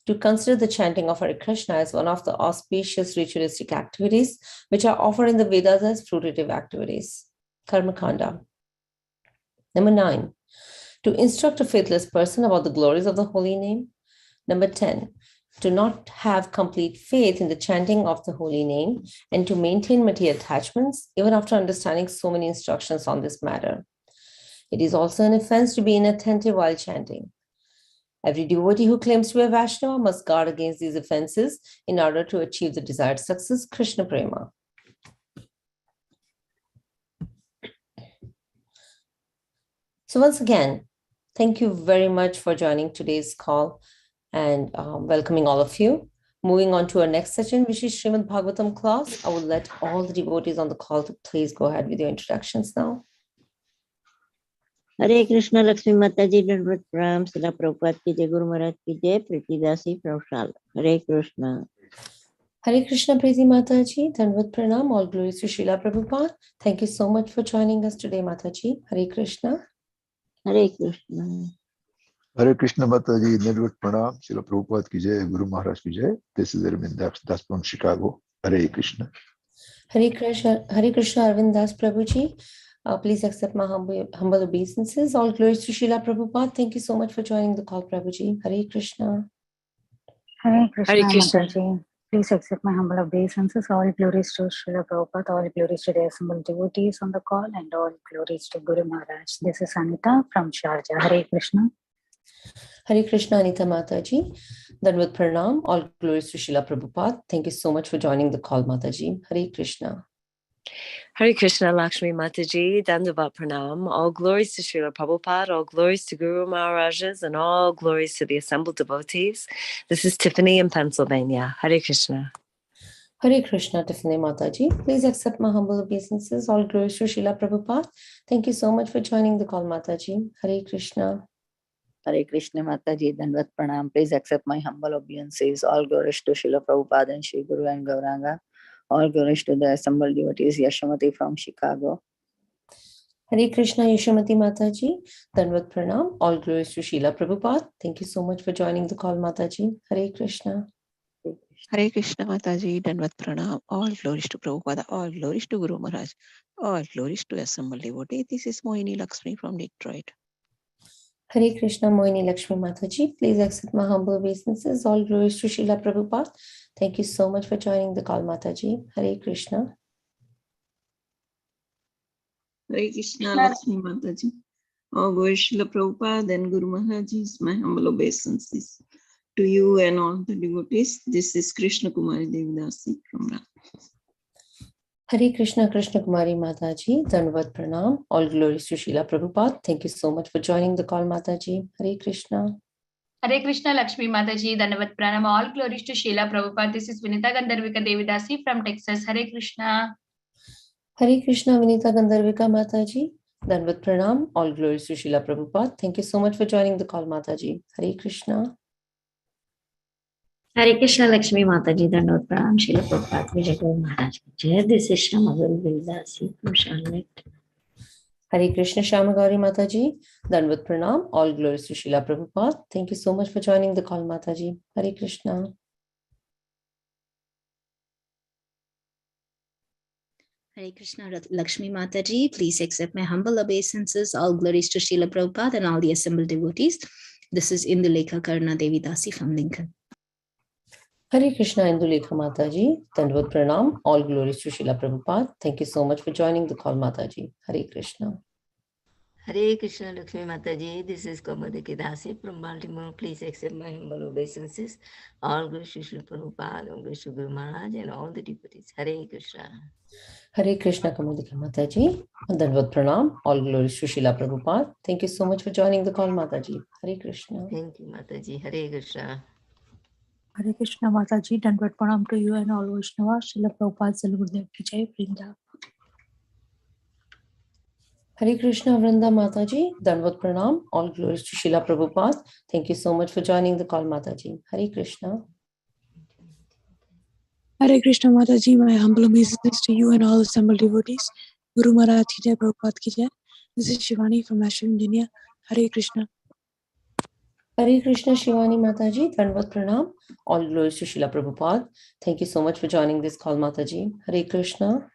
to consider the chanting of Hare Krishna as one of the auspicious ritualistic activities which are offered in the Vedas as fruitive activities. Karma Kanda. Number 9, to instruct a faithless person about the glories of the holy name. Number 10, to not have complete faith in the chanting of the holy name and to maintain material attachments even after understanding so many instructions on this matter. It is also an offense to be inattentive while chanting. Every devotee who claims to be a Vaishnava must guard against these offenses in order to achieve the desired success, Krishna Prema. So once again, thank you very much for joining today's call and welcoming all of you. Moving on to our next session, which is Srimad Bhagavatam class. I will let all the devotees on the call to please go ahead with your introductions now. Hare Krishna, Lakshmi Mataji, Dandvat Pranam, Srila Prabhupada ki Jai, Guru Maharaj ki Jai, Priti Dasi Prabhupada. Hare Krishna. Hare Krishna, Priti Mataji, Dandvat Pranam, all glories to Srila Prabhupada. Thank you so much for joining us today, Mataji. Hare Krishna. Hare Krishna. Hare Krishna Mataji, Dandvat Pranam, Srila Prabhupada ki Jai, Guru Maharaj ki Jai. This is Arvind Das from Chicago. Hare Krishna. Hare Krishna, Arvind Das Prabhuji. Please accept my humble obeisances. All glories to Srila Prabhupada. Thank you so much for joining the call, Prabhuji. Hare Krishna. Hare Krishna, Hare Krishna. Mataji. Please accept my humble obeisances. All glories to Srila Prabhupada, all glories to the assembled devotees on the call, and all glories to Guru Maharaj. This is Anita from Sharjah. Hare Krishna. Hare Krishna, Anita Mataji. Dandvat Pranam. All glories to Srila Prabhupada. Thank you so much for joining the call, Mataji. Hare Krishna. Hare Krishna, Lakshmi Mataji, Dandavat Pranam, all glories to Srila Prabhupada, all glories to Guru Maharajas, and all glories to the assembled devotees. This is Tiffany in Pennsylvania. Hare Krishna. Hare Krishna, Tiffany Mataji. Please accept my humble obeisances. All glories to Srila Prabhupada. Thank you so much for joining the call, Mataji. Hare Krishna. Hare Krishna Mataji, Dandvat Pranam. Please accept my humble obeisances. All glories to Srila Prabhupada and Shri Guru and Gauranga. All glories to the assembled devotees. Yashamati from Chicago. Hare Krishna, Yashamati Mataji. Dandvat Pranam. All glories to Srila Prabhupada. Thank you so much for joining the call, Mataji. Hare Krishna. Hare Krishna Mataji, Dandvat Pranam. All glories to Prabhupada. All glories to Guru Maharaj. All glories to assembled devotees. This is Mohini Lakshmi from Detroit. Hare Krishna, Mohini Lakshmi Mataji. Please accept my humble obeisances. All glories to Srila Prabhupada. Thank you so much for joining the call, Mataji. Hare Krishna. Hare Krishna, Lakshmi Mataji. All glories to Srila Prabhupada and Guru Maharaj. My humble obeisances to you and all the devotees. This is Krishna Kumari Devidasi from Ram. Hare Krishna, Krishna Kumari Mataji. Dandvat Pranam. All glories to Srila Prabhupada. Thank you so much for joining the call, Mataji. Hare Krishna. Hare Krishna, Lakshmi Mataji, Dandavat Pranam. All glories to Srila Prabhupada. This is Vinita Gandharvika Devidasi from Texas. Hare Krishna. Hare Krishna, Vinita Gandharvika Mataji. Dandvat Pranam. All glories to Srila Prabhupada. Thank you so much for joining the call, Mataji. Hare Krishna. Hare Krishna, Lakshmi Mataji, Dandvat Pranam, Srila Prabhupada ki Jai, Guru Maharaj ki Jai. This is Shamagauri Dasi from Charlotte. Hare Krishna, Shamagauri Mataji. Dandvat Pranam. All glories to Srila Prabhupada. Thank you so much for joining the call, Mataji. Hare Krishna. Hare Krishna, Lakshmi Mataji. Please accept my humble obeisances. All glories to Srila Prabhupada and all the assembled devotees. This is Indulekha Karna Devi Dasi from Lincoln. Hare Krishna, Indulekha Mataji. Dandvat Pranam. All glories to Srila Prabhupada. Thank you so much for joining the call, Mataji. Hare Krishna. Hare Krishna, Lakshmi Mataji. This is Kamadaki Dasi from Baltimore. Please accept my humble obeisances. All glories to Srila Prabhupada, all glories to Guru Maharaj, and all the devotees. Hare Krishna. Hare Krishna, Kamadaki Mataji. Dandvat Pranam. All glories to Srila Prabhupada. Thank you so much for joining the call, Mataji. Hare Krishna. Thank you, Mataji. Hare Krishna. Hare Krishna Mataji, Dandvat Pranam to you and all Vaishnavas. Srila Prabhupada Salgurudev ki Jai, Vrinda. Hare Krishna, Vrinda Mataji. Dandvat Pranam. All glories to Srila Prabhupada. Thank you so much for joining the call, Mataji. Hare Krishna. Hare Krishna Mataji, my humble obeisances to you and all assembled devotees. Guru Maharaj ki Jai, Prabhupada ki Jai. This is Shivani from Ashram, India. Hare Krishna. Hare Krishna Shivani Mataji, Dandavat Pranam. All glories to Srila Prabhupada. Thank you so much for joining this call, Mataji. Hare Krishna.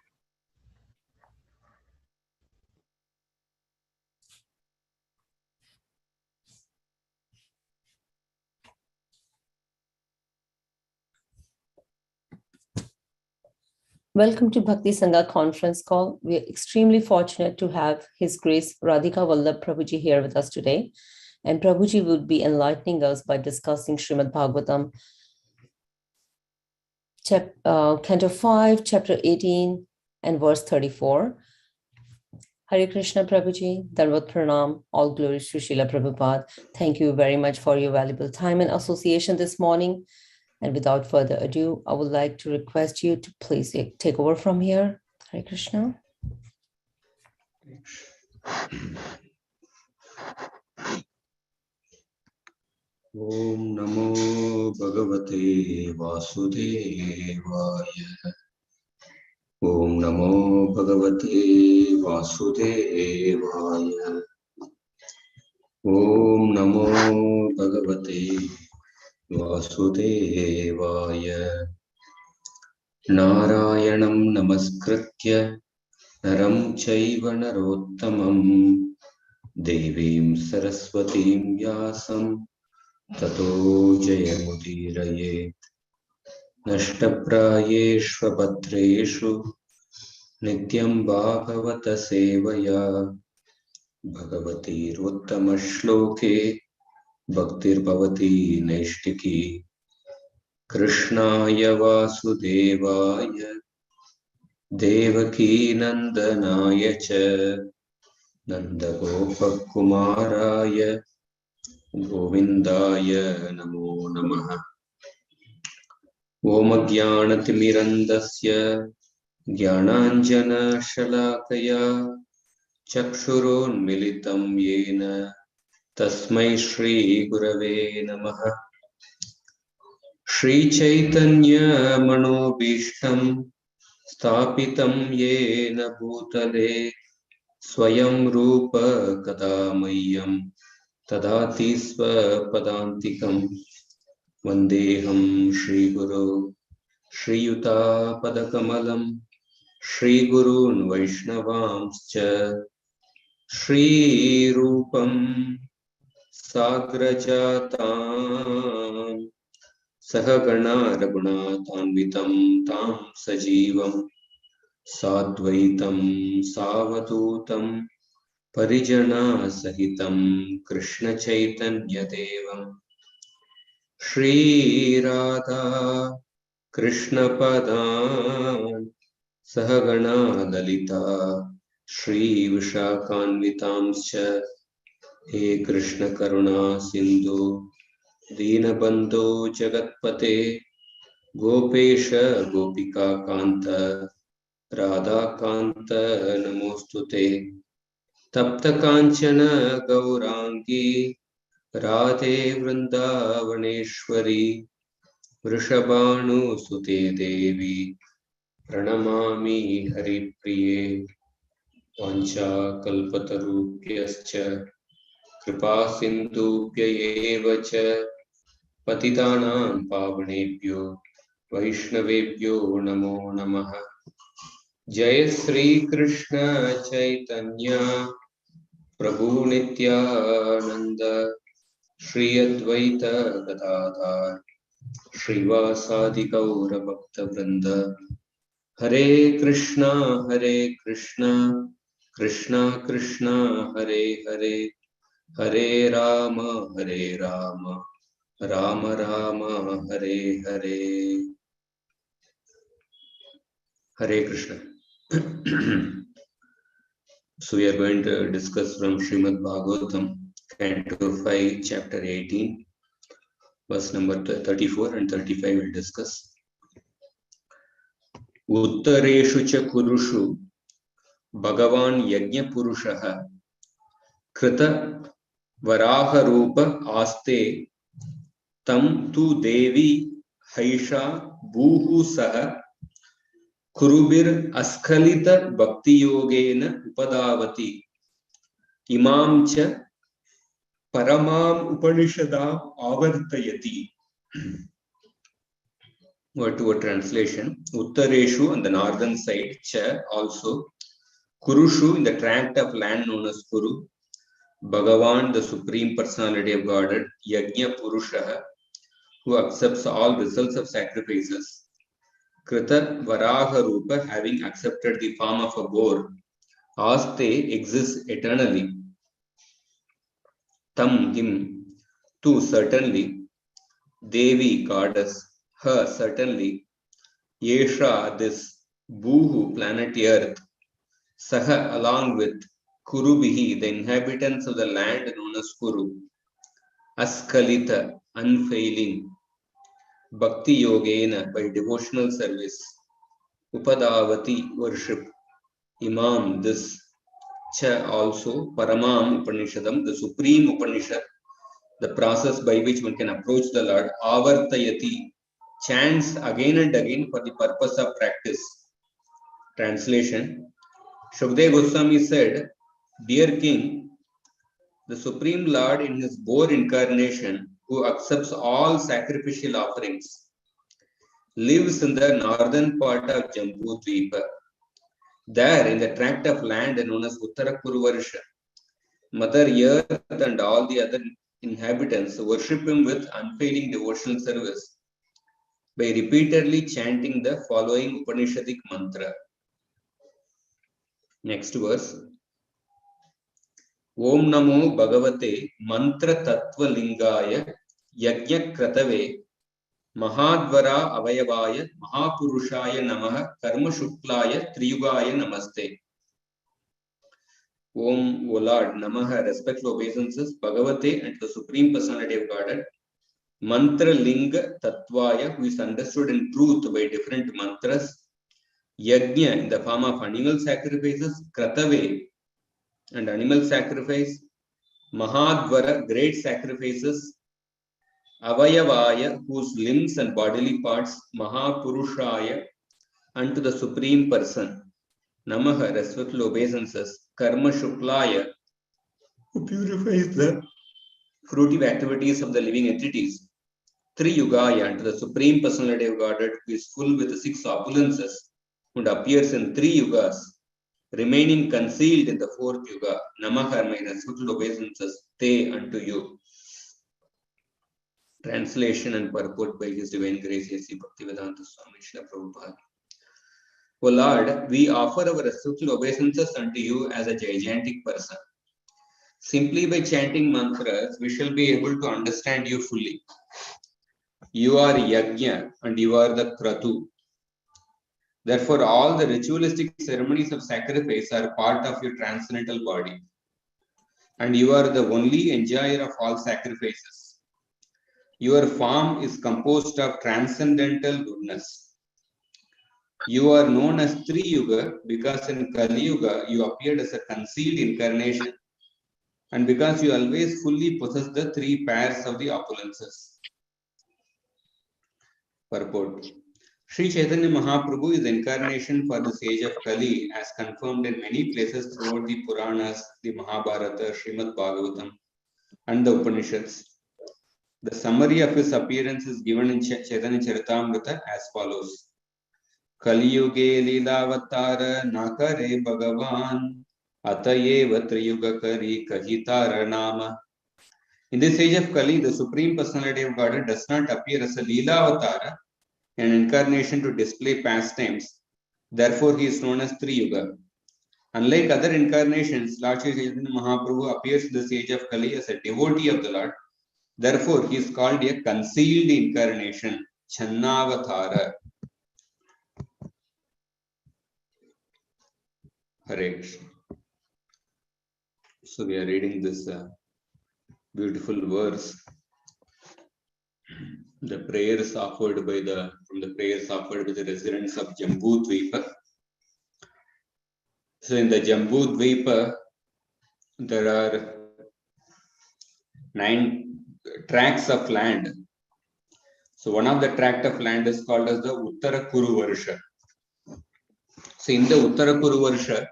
Welcome to Bhakti Sangha conference call. We are extremely fortunate to have His Grace Radhika Vallabha Prabhu here with us today. And Prabhuji would be enlightening us by discussing Srimad Bhagavatam, Canto 5, Chapter 18, and verse 34. Hare Krishna Prabhuji, Dandavat Pranam, all glories to Srila Prabhupada. Thank you very much for your valuable time and association this morning. And without further ado, I would like to request you to please take over from here. Hare Krishna. Om Namo Bhagavate Vasudevaya. Om Namo Bhagavate Vasudevaya. Om Namo Bhagavate Vasudevaya. Narayanam Namaskritya Naram Chaiva Narottamam Devim Saraswatim Vyasam Tato Jayamudiraye. Nashtaprayeshvapatreshu Nityam Bhagavata Sevaya Bhagavati Ruttamashloke Bhaktir Bhavati Naishtiki Krishnaya Vasudevaya Devaki Nandanaya Cha Nandagopakumaraya Govindaya Namo Namaha. Om Jnanatimirandasya Jnananjana Shalakaya Chakshuronmilitam Yena Tasmai Shri Gurave Namaha. Shri Chaitanya Manobishtam Sthapitam Yena Bhutale Swayam Rupa Kadamayam Tadati Swapadantikam Vandeham Shri Guru Shri Yuta Padakamalam Shri Gurun Vaishnavamscha Shri Rupam Sagrajatam Sahagana Raghunatanvitam Tam Sajivam Sadvaitam Savadutam Parijana Sahitam Krishna Chaitanya Devam Shri Radha Krishna Padan Sahagana Lalita Shri Vishakanvitamscha He Krishna Karuna Sindhu Dinabandho Jagatpate Gopesha Gopika Kanta Radha Kanta Namostute Tapta Kanchana Gaurangi Radhe Vrindavaneshwari Vrishabhanu Sute Devi Pranamami Haripriye Vancha Kalpatarubhyascha Kripa Sindhubhya eva cha Patitanam Pavanebhyo Vaishnavebhyo Namo Namaha. Jai Sri Krishna Chaitanya Prabhu Nityananda Shri Advaita Gadadhar Srivasadi Gaura Bhakta Vrinda. Hare Krishna Krishna Krishna Hare Hare Hare Rama Rama Rama Hare Hare. Hare Krishna. So we are going to discuss from Srimad Bhagavatam, Canto 5, Chapter 18, verse number 34 and 35 we'll discuss. Uttareshu cha kurushu Bhagavan Yajna Purushaha Krita Varaha Rupa Aste Tam Tu Devi Haisha Bhuhu Saha Kurubir Askhalita Bhakti Yogena Upadavati Imam cha Paramam Upanishadam Avartayati. Word to word translation. Uttareshu on the northern side, Cha also. Kurushu in the tract of land known as Kuru. Bhagavan, the Supreme Personality of Godhead. Yajna Purusha, who accepts all results of sacrifices. Krita Varaha Rupa, having accepted the form of a boar. Aste exists eternally. Tam, him. Tu, certainly. Devi, goddess. Her, certainly. Yesha, this. Bhuhu, planet Earth. Saha, along with. Kurubihi, the inhabitants of the land known as Kuru. Askalita, unfailing. Bhakti Yogena, by devotional service. Upadavati, worship. Imam, this. Cha, also. Paramam Upanishadam, the supreme Upanishad, the process by which one can approach the Lord. Avartayati, chants again and again for the purpose of practice. Translation. Shukdev Goswami said, Dear King, the Supreme Lord in his boar incarnation, who accepts all sacrificial offerings, lives in the northern part of Jambu Dvipa. There, in the tract of land known as Uttara Kuruvarsha, Mother Earth and all the other inhabitants worship him with unfailing devotional service by repeatedly chanting the following Upanishadic mantra. Next verse. Om Namo Bhagavate Mantra Tattva Lingaya Yajna Kratave Mahadvara Avayavaya Mahapurushaya Namaha Karma Shuklaya Triyugaya Namaste. Om, O Lord, Namaha, respectful obeisances, Bhagavate, and the Supreme Personality of Godhead, Mantra Linga Tattvaya, who is understood in truth by different mantras, Yajna, in the form of animal sacrifices, Kratave, and animal sacrifice, Mahadvara, great sacrifices, Avayavaya, whose limbs and bodily parts, Mahapurushaya, unto the Supreme Person, Namaha, respectful obeisances, Karma Shuklaya, who purifies the fruitive activities of the living entities, Triyugaya, unto the Supreme Personality of Godhead, who is full with the 6 opulences and appears in 3 yugas, remaining concealed in the 4th yuga. Namaha, my respectful obeisances, te unto you. Translation and purport by His Divine Grace, A.C. Bhaktivedanta Swami Srila Prabhupada. O Lord, we offer our respectful obeisances unto you as a gigantic person. Simply by chanting mantras, we shall be able to understand you fully. You are Yajna and you are the Kratu. Therefore, all the ritualistic ceremonies of sacrifice are part of your transcendental body. And you are the only enjoyer of all sacrifices. Your form is composed of transcendental goodness. You are known as Tri Yuga because in Kali Yuga you appeared as a concealed incarnation, and because you always fully possess the 3 pairs of the opulences. Purport. Sri Chaitanya Mahaprabhu is incarnation for this age of Kali, as confirmed in many places throughout the Puranas, the Mahabharata, Srimad Bhagavatam, and the Upanishads. The summary of his appearance is given in Chaitanya Charitamrita as follows. Kali Yuge Lilavatara Nakare Bhagavan Atayeva Triyugakari Kahitara Nama. In this age of Kali, the Supreme Personality of Godhead does not appear as a Leela-avatara, an incarnation to display pastimes. Therefore, he is known as Triyuga. Unlike other incarnations, Lord Sri Chaitanya Mahaprabhu appears in this age of Kali as a devotee of the Lord. Therefore, he is called a concealed incarnation, Channavatara. Hare Krishna. So we are reading this beautiful verse. The prayers offered by the residents of Jambu Dvipa. So in the Jambu Dvipa, there are 9 tracts of land. So one of the tract of land is called as the Uttara Kuruvarsha. So in the Uttara Kuruvarsha,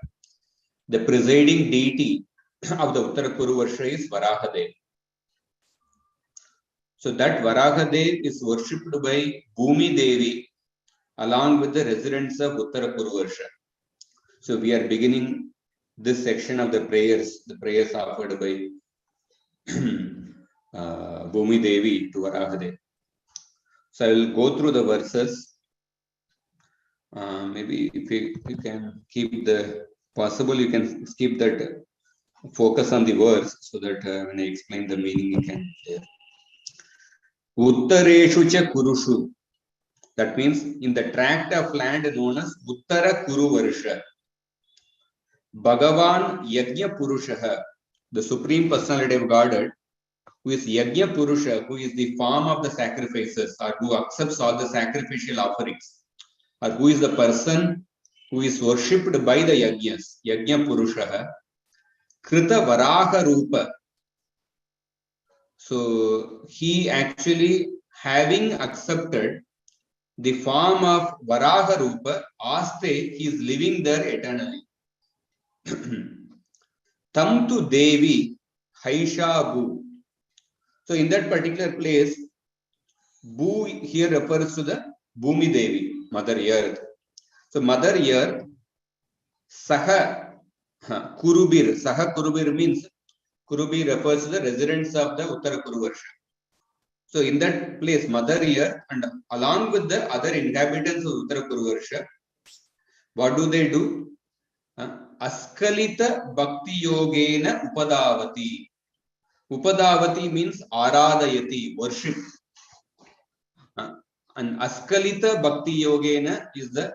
the presiding deity of the Uttara Kuruvarsha is Varahadev. So that Varahadev is worshipped by Bhumi Devi along with the residents of Uttara Puruvarsha. So we are beginning this section of the prayers offered by Bhumi Devi to Varahadev. So I will go through the verses. Maybe if you can keep the possible, you can skip that, focus on the verse so that when I explain the meaning, you can hear. Uttareshu cha kurushu. That means in the tract of land known as Uttara Kuruvarsha, Bhagavan Yajna Purushaha, the Supreme Personality of Godhead, who is Yajna Purusha, who is the form of the sacrifices, or who accepts all the sacrificial offerings, or who is the person who is worshipped by the Yajnas, Yajna Purushaha, Krita Varaha Rupa. So he actually, having accepted the form of Varaha Rupa, Aste, he is living there eternally. Tam tu Devi Haisha Bu. So in that particular place, Bu here refers to the Bhumi Devi, Mother Earth. So Mother Earth, Saha Kurubir. Saha Kurubir means, Kurubir refers to the residents of the Uttara Kuruvarsha. So in that place, Mother Earth, and along with the other inhabitants of Uttara Kuruvarsha, what do they do? Askalita Bhakti Yogena Upadavati. Upadavati means Aradayati, worship. And Askalita Bhakti Yogena is the,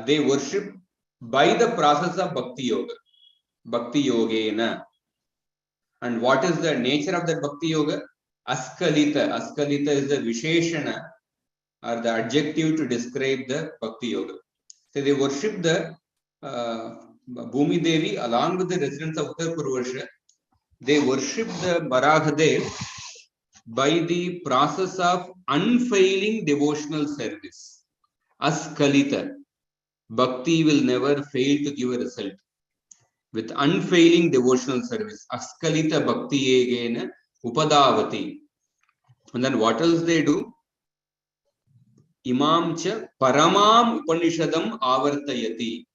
they worship by the process of Bhakti Yoga. Bhakti Yogena. And what is the nature of that Bhakti Yoga? Askalita. Askalita is the Visheshana or the adjective to describe the Bhakti Yoga. So they worship the Bhumi Devi along with the residents of Uttara Puruvarsha. They worship the Varahadev by the process of unfailing devotional service. Askalita. Bhakti will never fail to give a result. With unfailing devotional service. Askalita Bhakti Yegena Upadavati. And then what else they do? Imam cha Paramam Upanishadam Avartayati.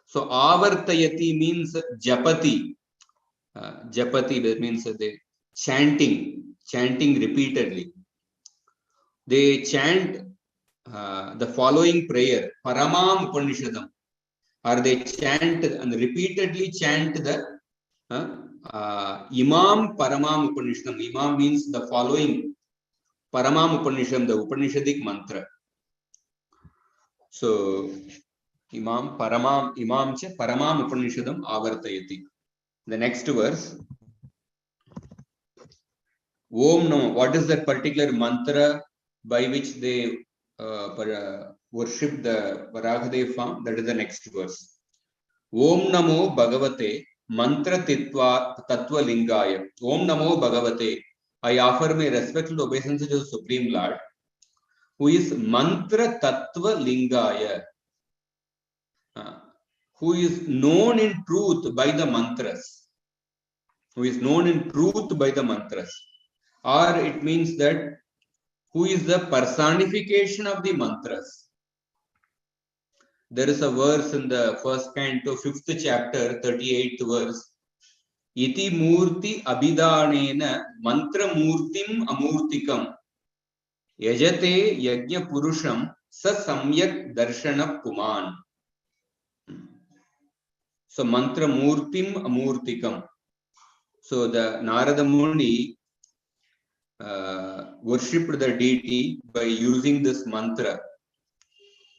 So Avartayati means Japati. Japati, that means they chanting repeatedly. They chant the following prayer, Paramam Upanishadam, or they chant and repeatedly chant the Imam Paramam Upanishadam. Imam means the following Paramam Upanishadam, the Upanishadic mantra. So Imam cha Paramam Upanishadam Avartayati. The next verse. Om Namo. What is that particular mantra by which they worship the Varahadev form? That is the next verse. Om Namo Bhagavate Mantra Tattva Lingaya. Om Namo Bhagavate. I offer my respectful obeisance to the Supreme Lord, who is Mantra Tattva Lingaya, who is known in truth by the mantras. Who is known in truth by the mantras. Or it means that who is the personification of the mantras. There is a verse in the first canto, 5th chapter, 38th verse. Iti murti abhidanena mantra murtim amurtikam yajate yajna purusham sa samyak darshana puman. So mantra murtim amurtikam. So the Narada Muni worshipped the deity by using this mantra.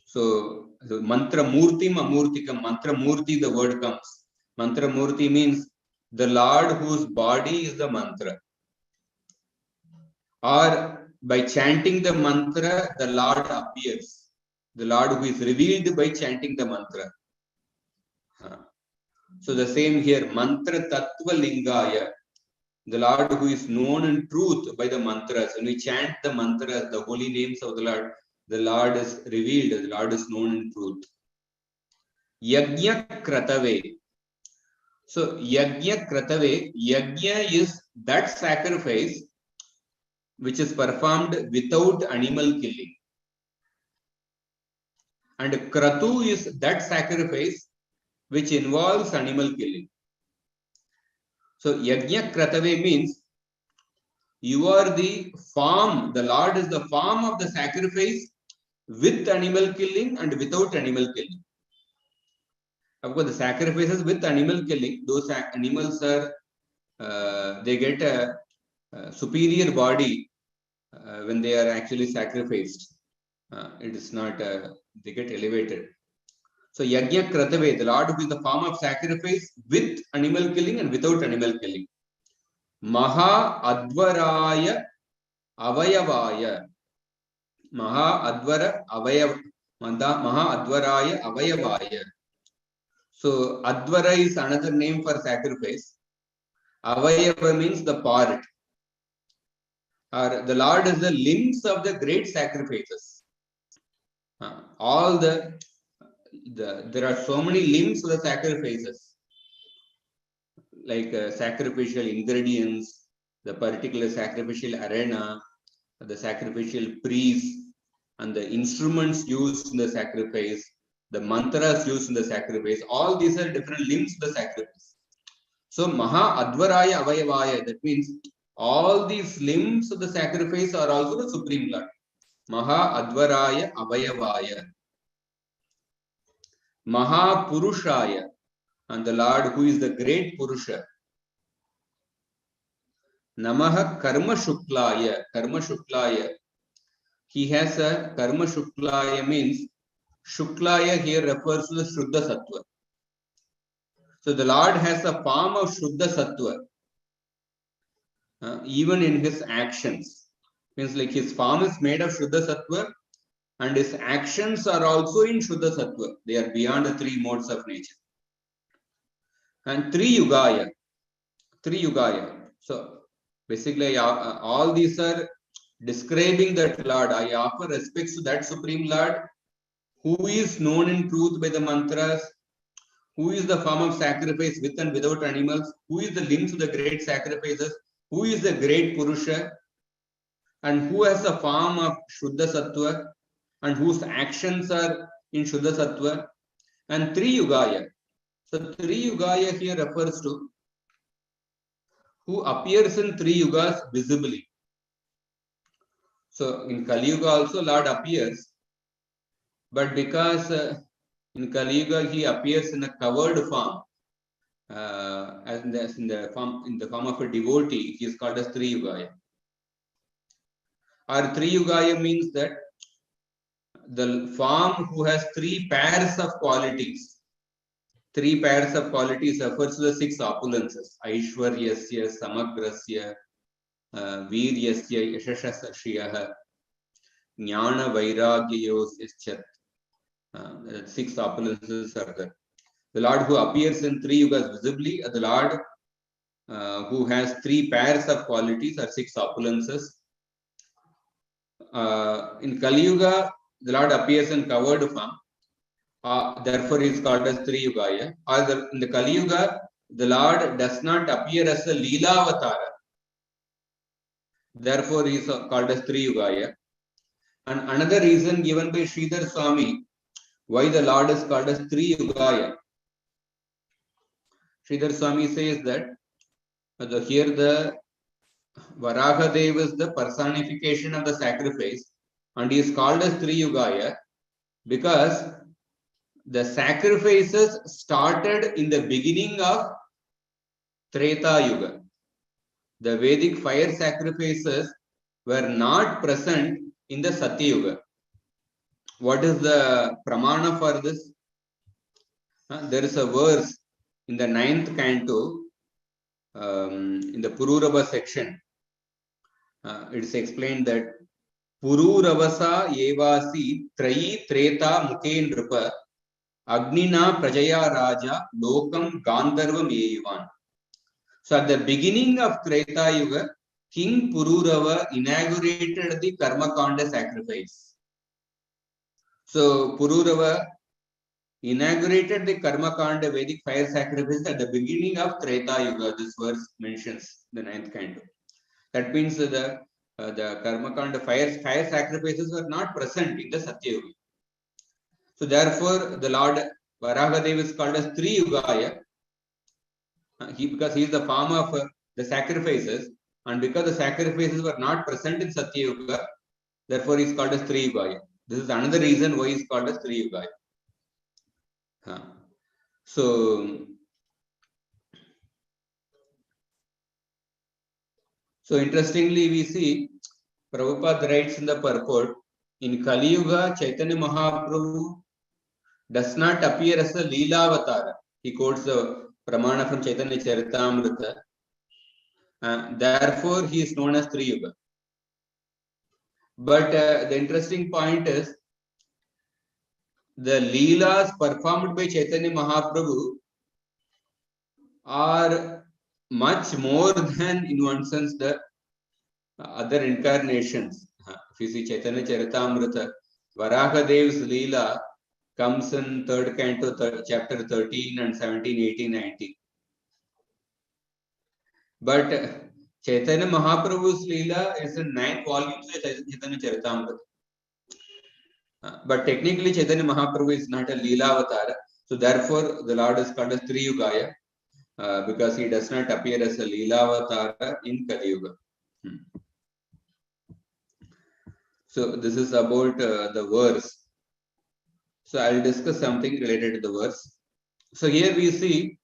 So the mantra murtim amurtikam. Mantra murti, the word comes. Mantra murti means the Lord whose body is the mantra. Or by chanting the mantra, the Lord appears. The Lord who is revealed by chanting the mantra. So the same here, mantra tattva lingaya. The Lord who is known in truth by the mantras. When we chant the mantras, the holy names of the Lord is revealed, the Lord is known in truth. Yajna Kratave. So Yajna Kratave, Yajna is that sacrifice which is performed without animal killing. And kratu is that sacrifice which involves animal killing. So yajna kratave means you are the form, the Lord is the form of the sacrifice with animal killing and without animal killing. Of course, the sacrifices with animal killing, those animals are, they get a superior body when they are actually sacrificed. It is not, they get elevated. So yajna kratave, the Lord who is the form of sacrifice with animal killing and without animal killing. Maha advaraya avayavaya. Maha advara avayav. Maha advaraya avayavaya. So advara is another name for sacrifice. Avayava means the part. Or the Lord is the limbs of the great sacrifices. All there are so many limbs of the sacrifices, like sacrificial ingredients, the particular sacrificial arena, the sacrificial priest, and the instruments used in the sacrifice, the mantras used in the sacrifice. All these are different limbs of the sacrifice. So Maha Advaraya Avayavaya, that means all these limbs of the sacrifice are also the Supreme Lord. Maha Advaraya Avayavaya. Maha Purushaya, and the Lord who is the great Purusha. Namaha Karma Shuklaya. Karma Shuklaya. He has a Karma Shuklaya means Shuklaya here refers to the Shuddha Sattva. So the Lord has a form of Shuddha Sattva. Even in his actions. Means like his form is made of Shuddha Sattva and his actions are also in Shuddha Sattva. They are beyond the three modes of nature. And Tri Yugaya. So basically all these are describing that Lord. I offer respects to that Supreme Lord who is known in truth by the mantras, who is the form of sacrifice with and without animals, who is the limbs of the great sacrifices, who is the great Purusha, and who has the form of Shuddha Sattva, and whose actions are in Shuddha Sattva, and Tri Yugaya. So Tri Yugaya here refers to who appears in three yugas visibly. So in Kali Yuga also Lord appears, but because in Kali Yuga he appears in a covered form, as in the form of a devotee, he is called as Tri Yugaya. Or Tri Yugaya means that the form who has three pairs of qualities. Three pairs of qualities refers to the six opulences: Aishwaryasya, Samagrasya, Viryasya, Yashashasya, Jnana Vairagyayosya. Six opulences are there. The Lord who appears in three yugas visibly, the Lord who has three pairs of qualities or six opulences. In Kali Yuga, the Lord appears in covered form. Therefore, he is called as Tri Yugaya. Or in the Kali Yuga, the Lord does not appear as a Leela Avatara. Therefore, he is called as Tri Yugaya. And another reason given by Sridhar Swami why the Lord is called as Tri Yugaya. Sridhar Swami says that here the Varahadev is the personification of the sacrifice, and he is called as Tri Yugaya because the sacrifices started in the beginning of Treta Yuga. The Vedic fire sacrifices were not present in the Satya Yuga. What is the pramana for this? There is a verse in the 9th canto, in the Pururava section. It is explained that Pururavasa evasi trayi treta muke nrupa Agnina Prajaya Raja Lokam Gandharvam Yevan. So at the beginning of Treta Yuga, King Pururava inaugurated the Karmakanda sacrifice. So Pururava inaugurated the Karmakanda Vedic fire sacrifice at the beginning of Treta Yuga. This verse mentions the 9th canto. That means the the Karmakanda fire sacrifices were not present in the Satya Yuga. So therefore, the Lord Varahadev is called as Tri-Yugaya. Because he is the form of the sacrifices, and because the sacrifices were not present in Satya Yuga, therefore he is called as Tri-Yugaya. This is another reason why he is called as Tri-Yugaya. So interestingly, we see Prabhupada writes in the purport, in Kali Yuga, Chaitanya Mahaprabhu does not appear as a Leela-avatara. He quotes the Pramana from Chaitanya Charitamrita. Therefore, he is known as Tri-Yuga. But the interesting point is, the Leelas performed by Chaitanya Mahaprabhu are much more than, in one sense, the other incarnations. If you see Chaitanya Charitamrita, Varahadev's Leela comes in 3rd canto, chapter 13 and 17, 18, 19. But Chaitanya Mahaprabhu's Leela is in 9 volumes of Chaitanya Charitamrita. But technically, Chaitanya Mahaprabhu is not a Leela Avatara. So therefore, the Lord is called as Tri-Yugaya because he does not appear as a Leela Avatara in Kali Yuga. So this is about the verse. So I will discuss something related to the verse. So here we see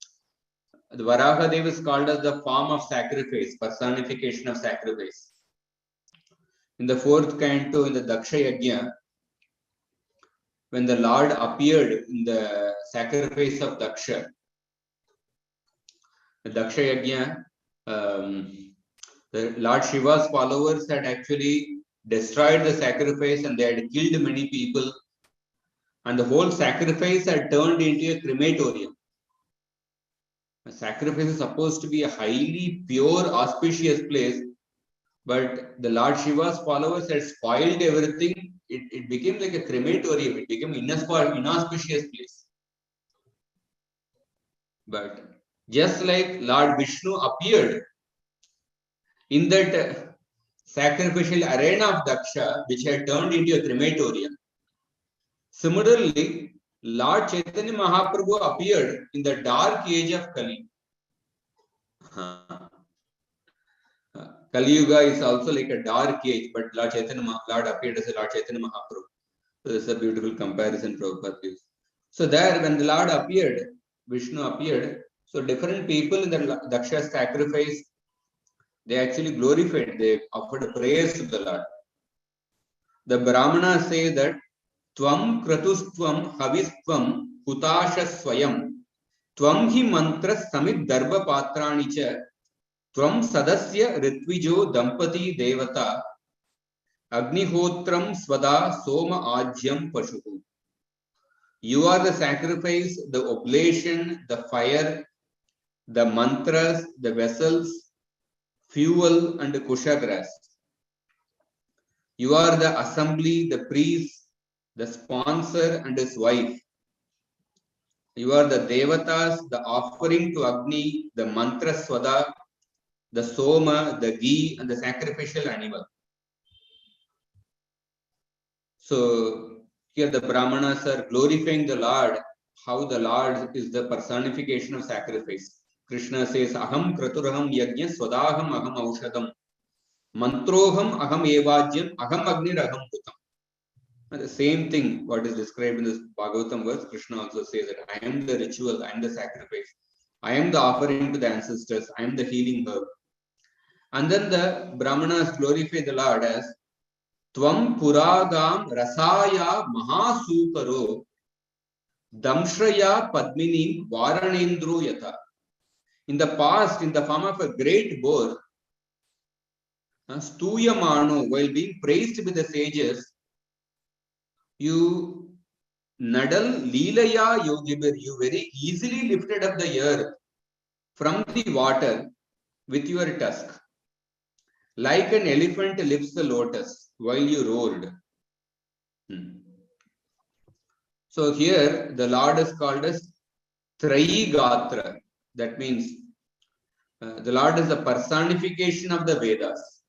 the Varahadev is called as the form of sacrifice, personification of sacrifice. In the 4th canto, in the Daksha Yajna, when the Lord appeared in the sacrifice of Daksha, the Daksha Yajna, the Lord Shiva's followers had actually destroyed the sacrifice and they had killed many people, and the whole sacrifice had turned into a crematorium. A sacrifice is supposed to be a highly pure, auspicious place, but the Lord Shiva's followers had spoiled everything. It became like a crematorium. It became an inauspicious place. But just like Lord Vishnu appeared in that sacrificial arena of Daksha, which had turned into a crematorium, similarly, Lord Chaitanya Mahaprabhu appeared in the dark age of Kali. Kali Yuga is also like a dark age, but Lord appeared as a Lord Chaitanya Mahaprabhu. So this is a beautiful comparison Prabhupada gives. So there, when the Lord appeared, Vishnu appeared, so different people in the Daksha sacrifice, they actually glorified, they offered prayers to the Lord. The Brahmanas say that Tvam Kratustvam Havistvam Hutasha Swayam Tvam hi mantra samit darba patranicha Tvam sadasya ritvijo dampati devata Agnihotram svada soma ajyam pashuhu. You are the sacrifice, the oblation, the fire, the mantras, the vessels, fuel, and the kusha grass. You are the assembly, the priest, the sponsor, and his wife. You are the devatas, the offering to Agni, the mantra swada, the soma, the ghee, and the sacrificial animal. So here the Brahmanas are glorifying the Lord, how the Lord is the personification of sacrifice. Krishna says, Aham kraturaham yajna swadaham aham aushadam mantroham aham evajyam aham agnir aham putam. The same thing what is described in this Bhagavatam verse, Krishna also says that I am the ritual, I am the sacrifice, I am the offering to the ancestors, I am the healing herb. And then the Brahmanas glorify the Lord as Tvam puragam rasaya mahasukaro damshraya padmini varanendro yatha. In the past, in the form of a great boar, stuyamano, while being praised by the sages, you nadal leelaya yogibir, you very easily lifted up the earth from the water with your tusk. Like an elephant lifts the lotus while you roared. So here the Lord is called as Trayigatra. That means the Lord is the personification of the Vedas.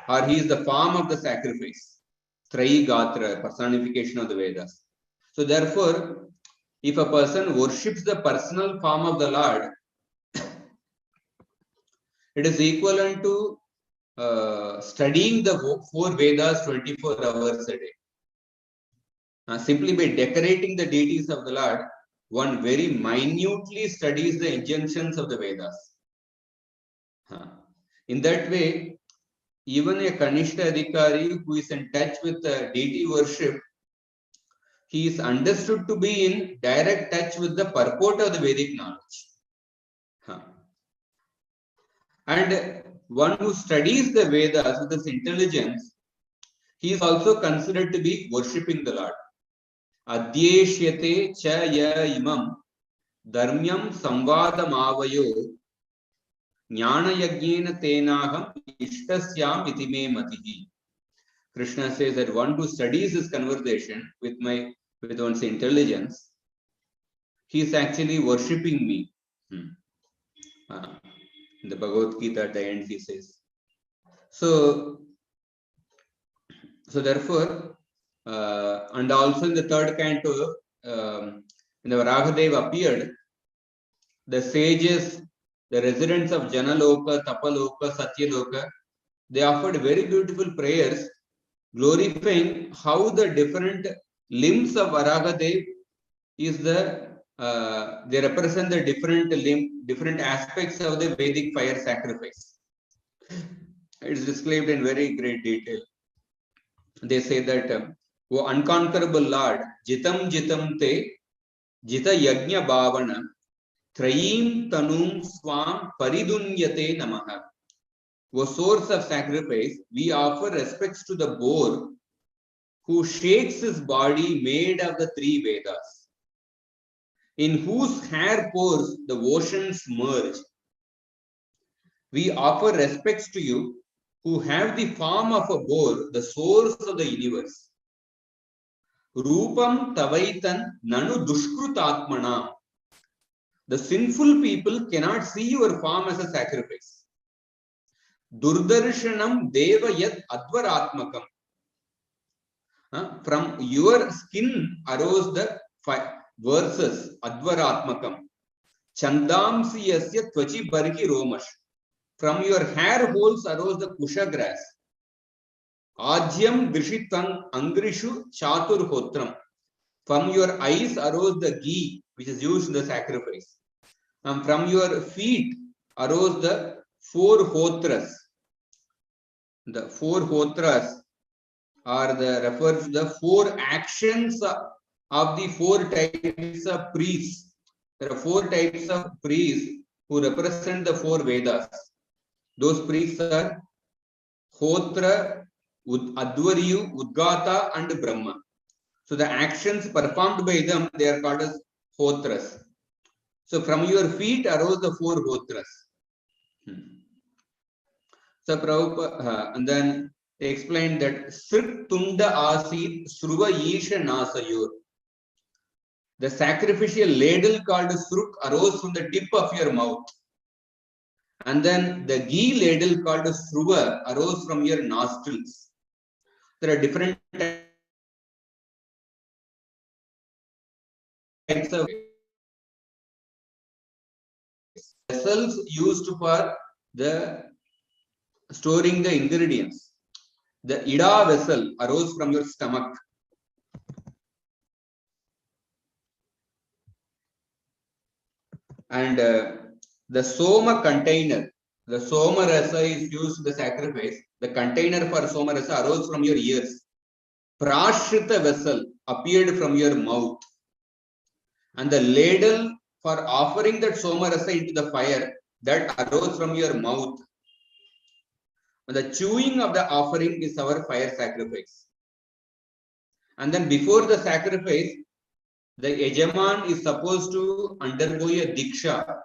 or he is the form of the sacrifice. Trayi Gatra, personification of the Vedas. So therefore, if a person worships the personal form of the Lord, it is equivalent to studying the 4 Vedas 24 hours a day. Simply by decorating the deities of the Lord, one very minutely studies the injunctions of the Vedas. In that way, even a Kanishta Adhikari who is in touch with deity worship, he is understood to be in direct touch with the purport of the Vedic knowledge. And one who studies the Vedas with his intelligence, he is also considered to be worshipping the Lord. Adyeshyate cha ya imam dharmyam samvadam avayo jnana yagyena tenaham ishtasyam itime matihi. Krishna says that one who studies this conversation with one's intelligence, he is actually worshipping me. In the Bhagavad Gita at the end he says. So therefore, and also in the third canto, when the Varahadev appeared, the sages, the residents of Janaloka, Tapaloka, Satyaloka, they offered very beautiful prayers glorifying how the different limbs of Varahadev is they represent the different aspects of the Vedic fire sacrifice. It's described in very great detail. They say that, O unconquerable Lord, Jitam Jitam Te, Jita Yajna Bhavana, Trayim Tanum Swam Paridunyate Namaha. O source of sacrifice, we offer respects to the boar who shakes his body made of the 3 Vedas, in whose hair pores the oceans merge. We offer respects to you who have the form of a boar, the source of the universe. Rupam Tavaitan Nanu Dushkrutatmana. The sinful people cannot see your form as a sacrifice. Durdarshanam Deva Yat Advaratmakam. From your skin arose the verses Advaratmakam. Chandamsi Yasya Tvachi Barki Romash. From your hair holes arose the kusha grass. Ajyam Grishitang Angrishu Chatur Hotram. From your eyes arose the ghee which is used in the sacrifice. And from your feet arose the 4 hotras. The 4 hotras refers to the 4 actions of the 4 types of priests. There are 4 types of priests who represent the 4 Vedas. Those priests are Hotra, Advaryu, Udgata, and Brahma. So the actions performed by them, they are called as Hotras. So from your feet arose the 4 Hotras. So Prabhupada, and then they explained that Srik Tunda Asit Sruva Isha Nasayur. The sacrificial ladle called Sruk arose from the tip of your mouth. And then the ghee ladle called Sruva arose from your nostrils. There are different types of vessels used for the storing the ingredients. The Ida vessel arose from your stomach. And the Soma container, the Soma Rasa is used in the sacrifice. The container for Soma Rasa arose from your ears. Prashrita vessel appeared from your mouth. And the ladle for offering that Soma Rasa into the fire, that arose from your mouth. And the chewing of the offering is our fire sacrifice. And then before the sacrifice, the Yajaman is supposed to undergo a Diksha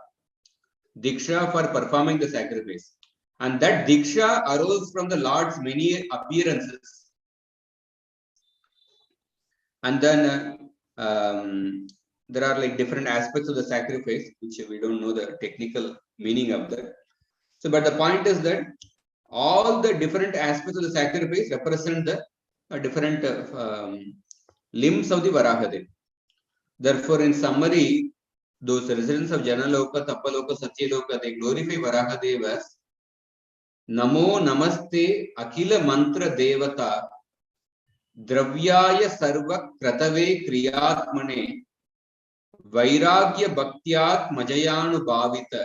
for performing the sacrifice. And that Diksha arose from the Lord's many appearances. And then there are like different aspects of the sacrifice, which we don't know the technical meaning of that. So, but the point is that all the different aspects of the sacrifice represent the different limbs of the Varahadev. Therefore, in summary, those residents of Janaloka, Tapaloka, Satyaloka, they glorify Varahadev as Namo Namaste Akila Mantra Devata Dravyaya Sarva Kratave Kriyatmane Vairagya Bhaktyat Majayanu Bhavita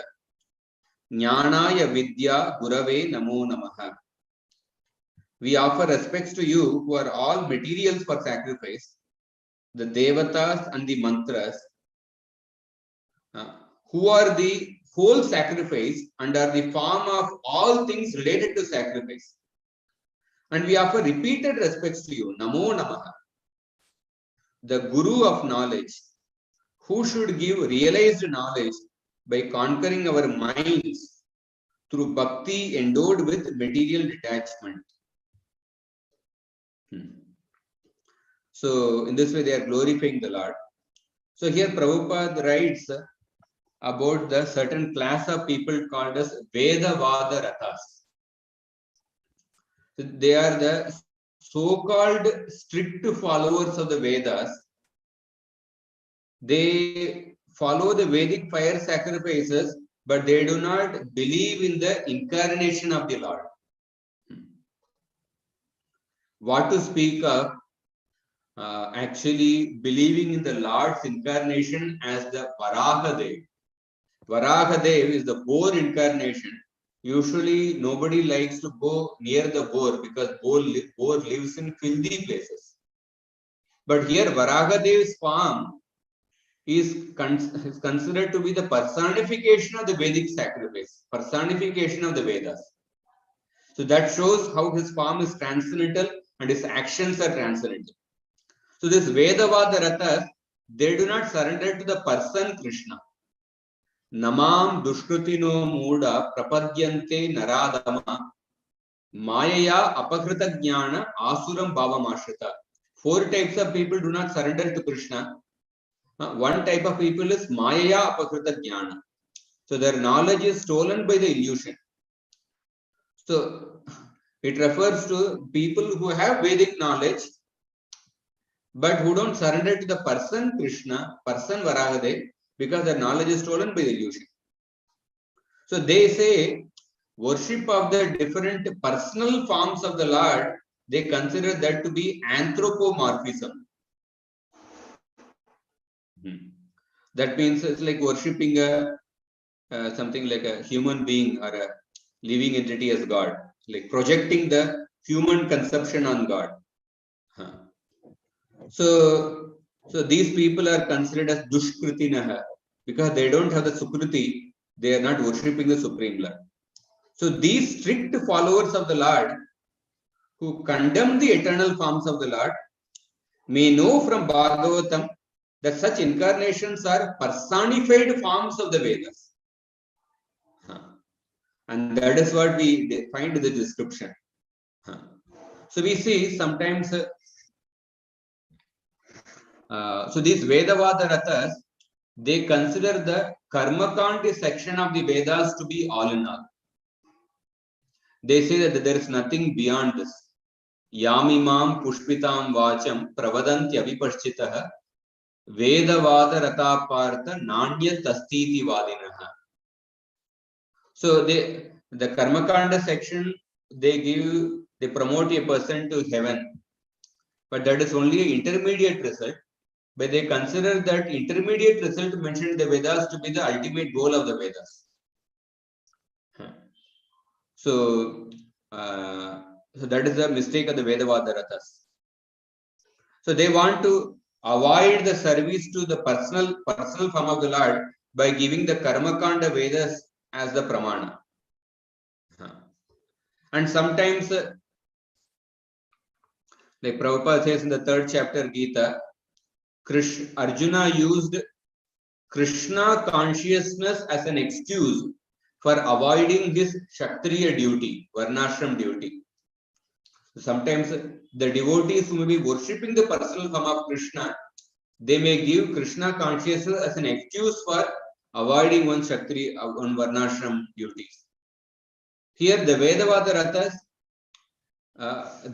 Jnanaya Vidya Gurave Namo Namaha. We offer respects to you who are all materials for sacrifice, the Devatas and the Mantras, who are the whole sacrifice and are the form of all things related to sacrifice. And we offer repeated respects to you, Namo Namaha, the Guru of knowledge, who should give realized knowledge by conquering our minds through bhakti endowed with material detachment. So, in this way, they are glorifying the Lord. So, here Prabhupada writes about the certain class of people called as Vedavada Rathas. So they are the so-called strict followers of the Vedas. They follow the Vedic fire sacrifices, but they do not believe in the incarnation of the Lord. What to speak of actually believing in the Lord's incarnation as the Varahadev. Varahadev is the boar incarnation. Usually nobody likes to go near the boar because boar lives in filthy places. But here Varagadev's form is considered to be the personification of the Vedic sacrifice, personification of the Vedas. So that shows how his form is transcendental and his actions are transcendental. So this Vedavada Rathas, they do not surrender to the person Krishna. Namam Dushkrutino Muda Prapadyante Naradama Mayaya Apakrita Jnana Asuram Bhavamashrita. 4 types of people do not surrender to Krishna. One type of people is Mayaya Apakrita Jnana. So their knowledge is stolen by the illusion. So it refers to people who have Vedic knowledge but who don't surrender to the person Krishna, person Varahadev, because their knowledge is stolen by the illusion. So they say worship of the different personal forms of the Lord, they consider that to be anthropomorphism. That means it's like worshipping something like a human being or a living entity as God, like projecting the human conception on God. So these people are considered as dushkritinaha because they don't have the sukruti, they are not worshipping the Supreme Lord. So these strict followers of the Lord who condemn the eternal forms of the Lord may know from Bhagavatam that such incarnations are personified forms of the Vedas. And that is what we find in the description. So we see sometimes, so these Vedavada Rathas, they consider the Karmakandi section of the Vedas to be all in all. They say that there is nothing beyond this. Yamimam pushpitam vacham pravadantya vipashchitaha Vedavada Rathapartha Nanya Tastiti Vadinaha. So the Karmakanda section, they promote a person to heaven, but that is only an intermediate result. But they consider that intermediate result mentioned in the Vedas to be the ultimate goal of the Vedas. So that is the mistake of the Vedavada Rathas. So they want to avoid the service to the personal form of the Lord by giving the Karmakanda Vedas as the Pramana. And sometimes, like Prabhupada says in the 3rd chapter Gita, Arjuna used Krishna consciousness as an excuse for avoiding his Kshatriya duty, Varnashram duty. Sometimes the devotees who may be worshipping the personal form of Krishna, they may give Krishna consciousness as an excuse for avoiding one Kshatriya, one Varnashram duties. Here the Vedavada Rathas,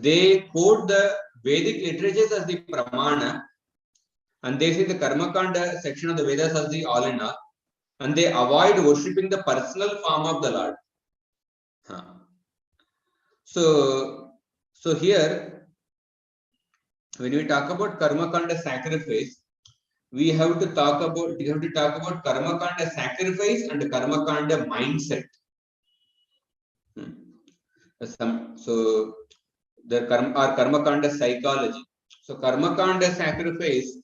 they quote the Vedic literatures as the Pramana, and they say the Karmakanda section of the Vedas as the all in all, and they avoid worshipping the personal form of the Lord. So here, when we talk about Karmakanda sacrifice, we have to talk about Karmakanda sacrifice and Karmakanda mindset. So the Karmakanda psychology. So Karmakanda sacrifice,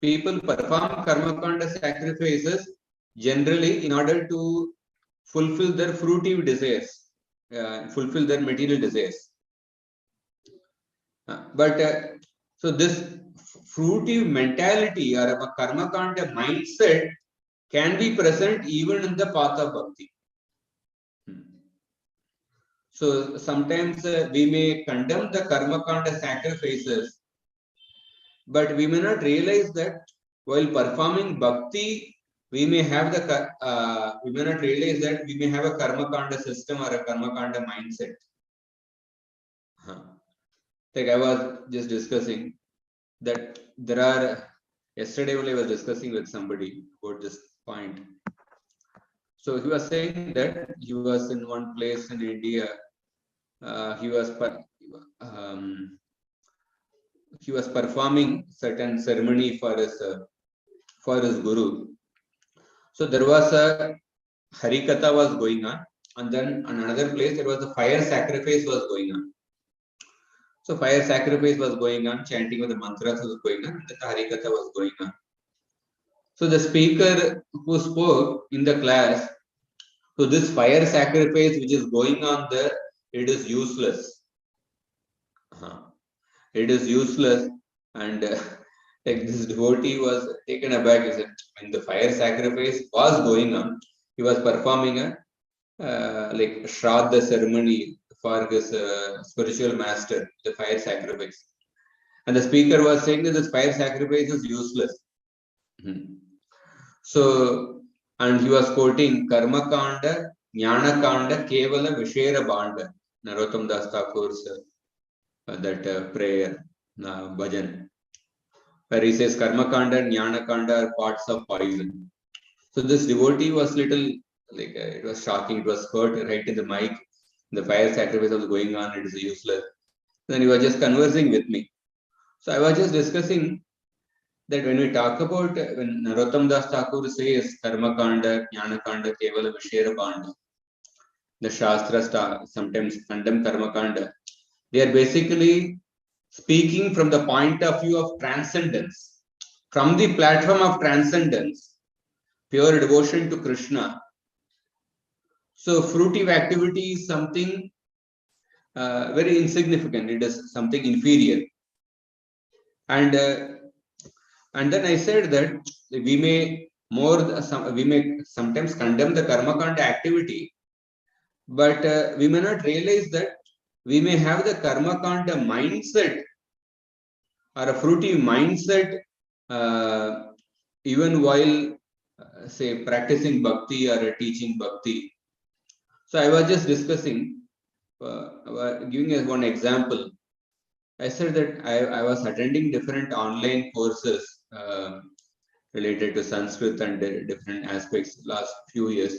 people perform Karmakanda sacrifices generally in order to fulfill their fruitive desires, fulfill their material desires. So this fruitive mentality or a Karmakanda mindset can be present even in the path of bhakti. So sometimes we may condemn the Karmakanda sacrifices, but we may not realize that while performing bhakti, we may have we may not realize that we may have a Karmakanda system or a Karmakanda mindset. Like I was just discussing that there are, yesterday only I was discussing with somebody about this point. So he was saying that he was in one place in India. He was performing certain ceremony for his guru. So there was a Harikatha was going on, and then in another place there was a fire sacrifice was going on. So fire sacrifice was going on, chanting of the mantras was going on, and the Harikatha was going on. So the speaker who spoke in the class, so this fire sacrifice which is going on there, it is useless. It is useless, and like this devotee was taken aback. He said, when the fire sacrifice was going on, he was performing a like Shraddha ceremony for his spiritual master, the fire sacrifice. And the speaker was saying that this fire sacrifice is useless. So, and he was quoting Karma Kanda, Jnana Kanda, Kevala Vishera Banda, Narottam Das Thakur's that prayer, bhajan, where he says Karma Kanda and Jnana Kanda are parts of poison. So this devotee was little, like it was shocking, it was hurt right in the mic. The fire sacrifice was going on, it is useless. Then he was just conversing with me. So I was just discussing that when we talk about, when Narottam Das Thakur says Karma Kanda, Jnana Kanda, Kevala Vishera Banda, the Shastras sometimes condemn Karma Kanda. They are basically speaking from the point of view of transcendence. From the platform of transcendence, pure devotion to Krishna. So fruitive activity is something very insignificant. It is something inferior. And then I said that we may sometimes condemn the Karmakanda activity, but we may not realize that we may have the Karmakanda mindset or a fruitive mindset even while say practicing bhakti or teaching bhakti. So I was just discussing, giving as one example. I said that I was attending different online courses related to Sanskrit and different aspects last few years.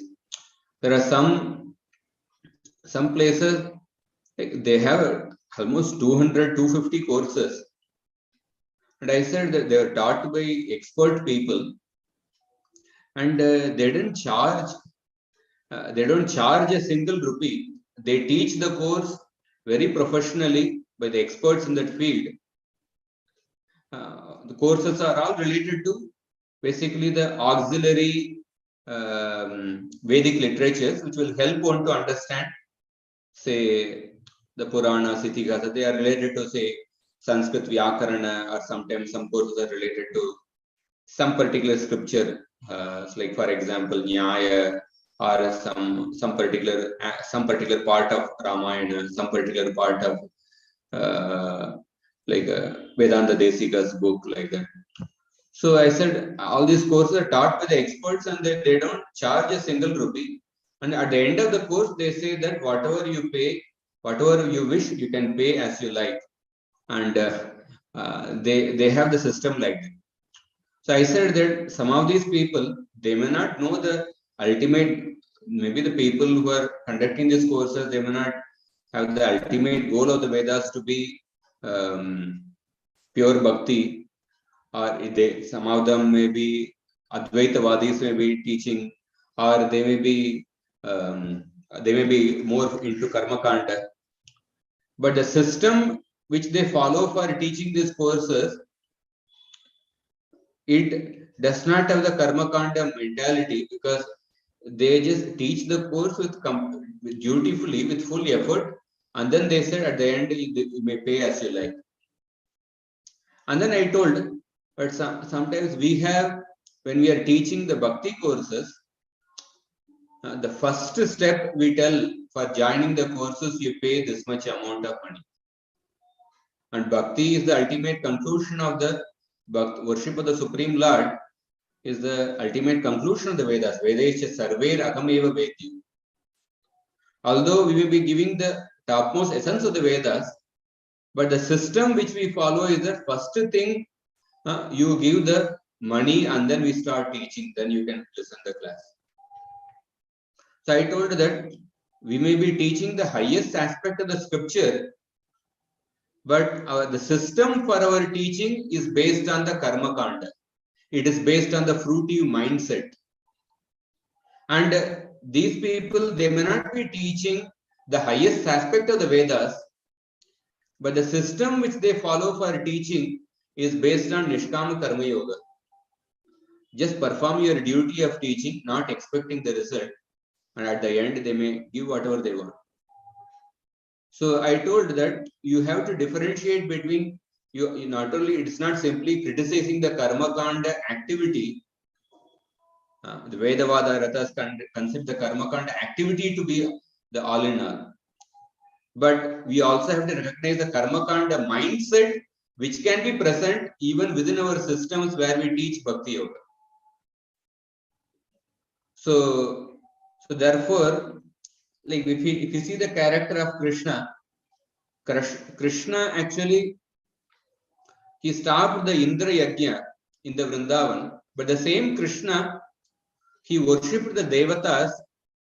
There are some places like they have almost 200-250 courses, and I said that they are taught by expert people, and they didn't charge. They don't charge a single rupee. They teach the course very professionally by the experts in that field. The courses are all related to basically the auxiliary Vedic literatures, which will help one to understand, say, the Puranas, Ithihasa. They are related to, say, Sanskrit Vyakarana, or sometimes some courses are related to some particular scripture, like for example, Nyaya, or some particular part of Ramayana, some particular part of Vedanta Desika's book, like that. So I said all these courses are taught by the experts, and they don't charge a single rupee. And at the end of the course, they say that whatever you pay, whatever you wish, you can pay as you like. And they have the system like that. So I said that some of these people, they may not know the ultimate, maybe the people who are conducting these courses, they may not have the ultimate goal of the Vedas to be pure bhakti, or some of them may be Advaitavadis may be teaching, or they may be more into karma kanda. But the system which they follow for teaching these courses, it does not have the karma kanda mentality, because they just teach the course with dutifully, with full effort, and then they said at the end you may pay as you like. And then I told, but sometimes we have, when we are teaching the bhakti courses, the first step we tell for joining the courses, you pay this much amount of money. And bhakti is the ultimate conclusion of the worship of the Supreme Lord, is the ultimate conclusion of the Vedas. Vedescha sarver ahameva vedyu. Although we may be giving the topmost essence of the Vedas, but the system which we follow is the first thing, you give the money and then we start teaching, then you can listen to the class. So I told that we may be teaching the highest aspect of the scripture, but the system for our teaching is based on the karma kanda. It is based on the fruitive mindset. And these people, they may not be teaching the highest aspect of the Vedas, but the system which they follow for teaching is based on Nishkama Karma Yoga. Just perform your duty of teaching, not expecting the result. And at the end, they may give whatever they want. So I told that you have to differentiate between, you not only, it's not simply criticizing the karma kanda activity. The Vedavada Rathas consider the karma kanda activity to be the all in all. But we also have to recognize the karma kanda mindset, which can be present even within our systems where we teach bhakti yoga. So therefore, like if you see the character of Krishna actually, he stopped the Indra Yajna in the Vrindavan, but the same Krishna, he worshipped the Devatas,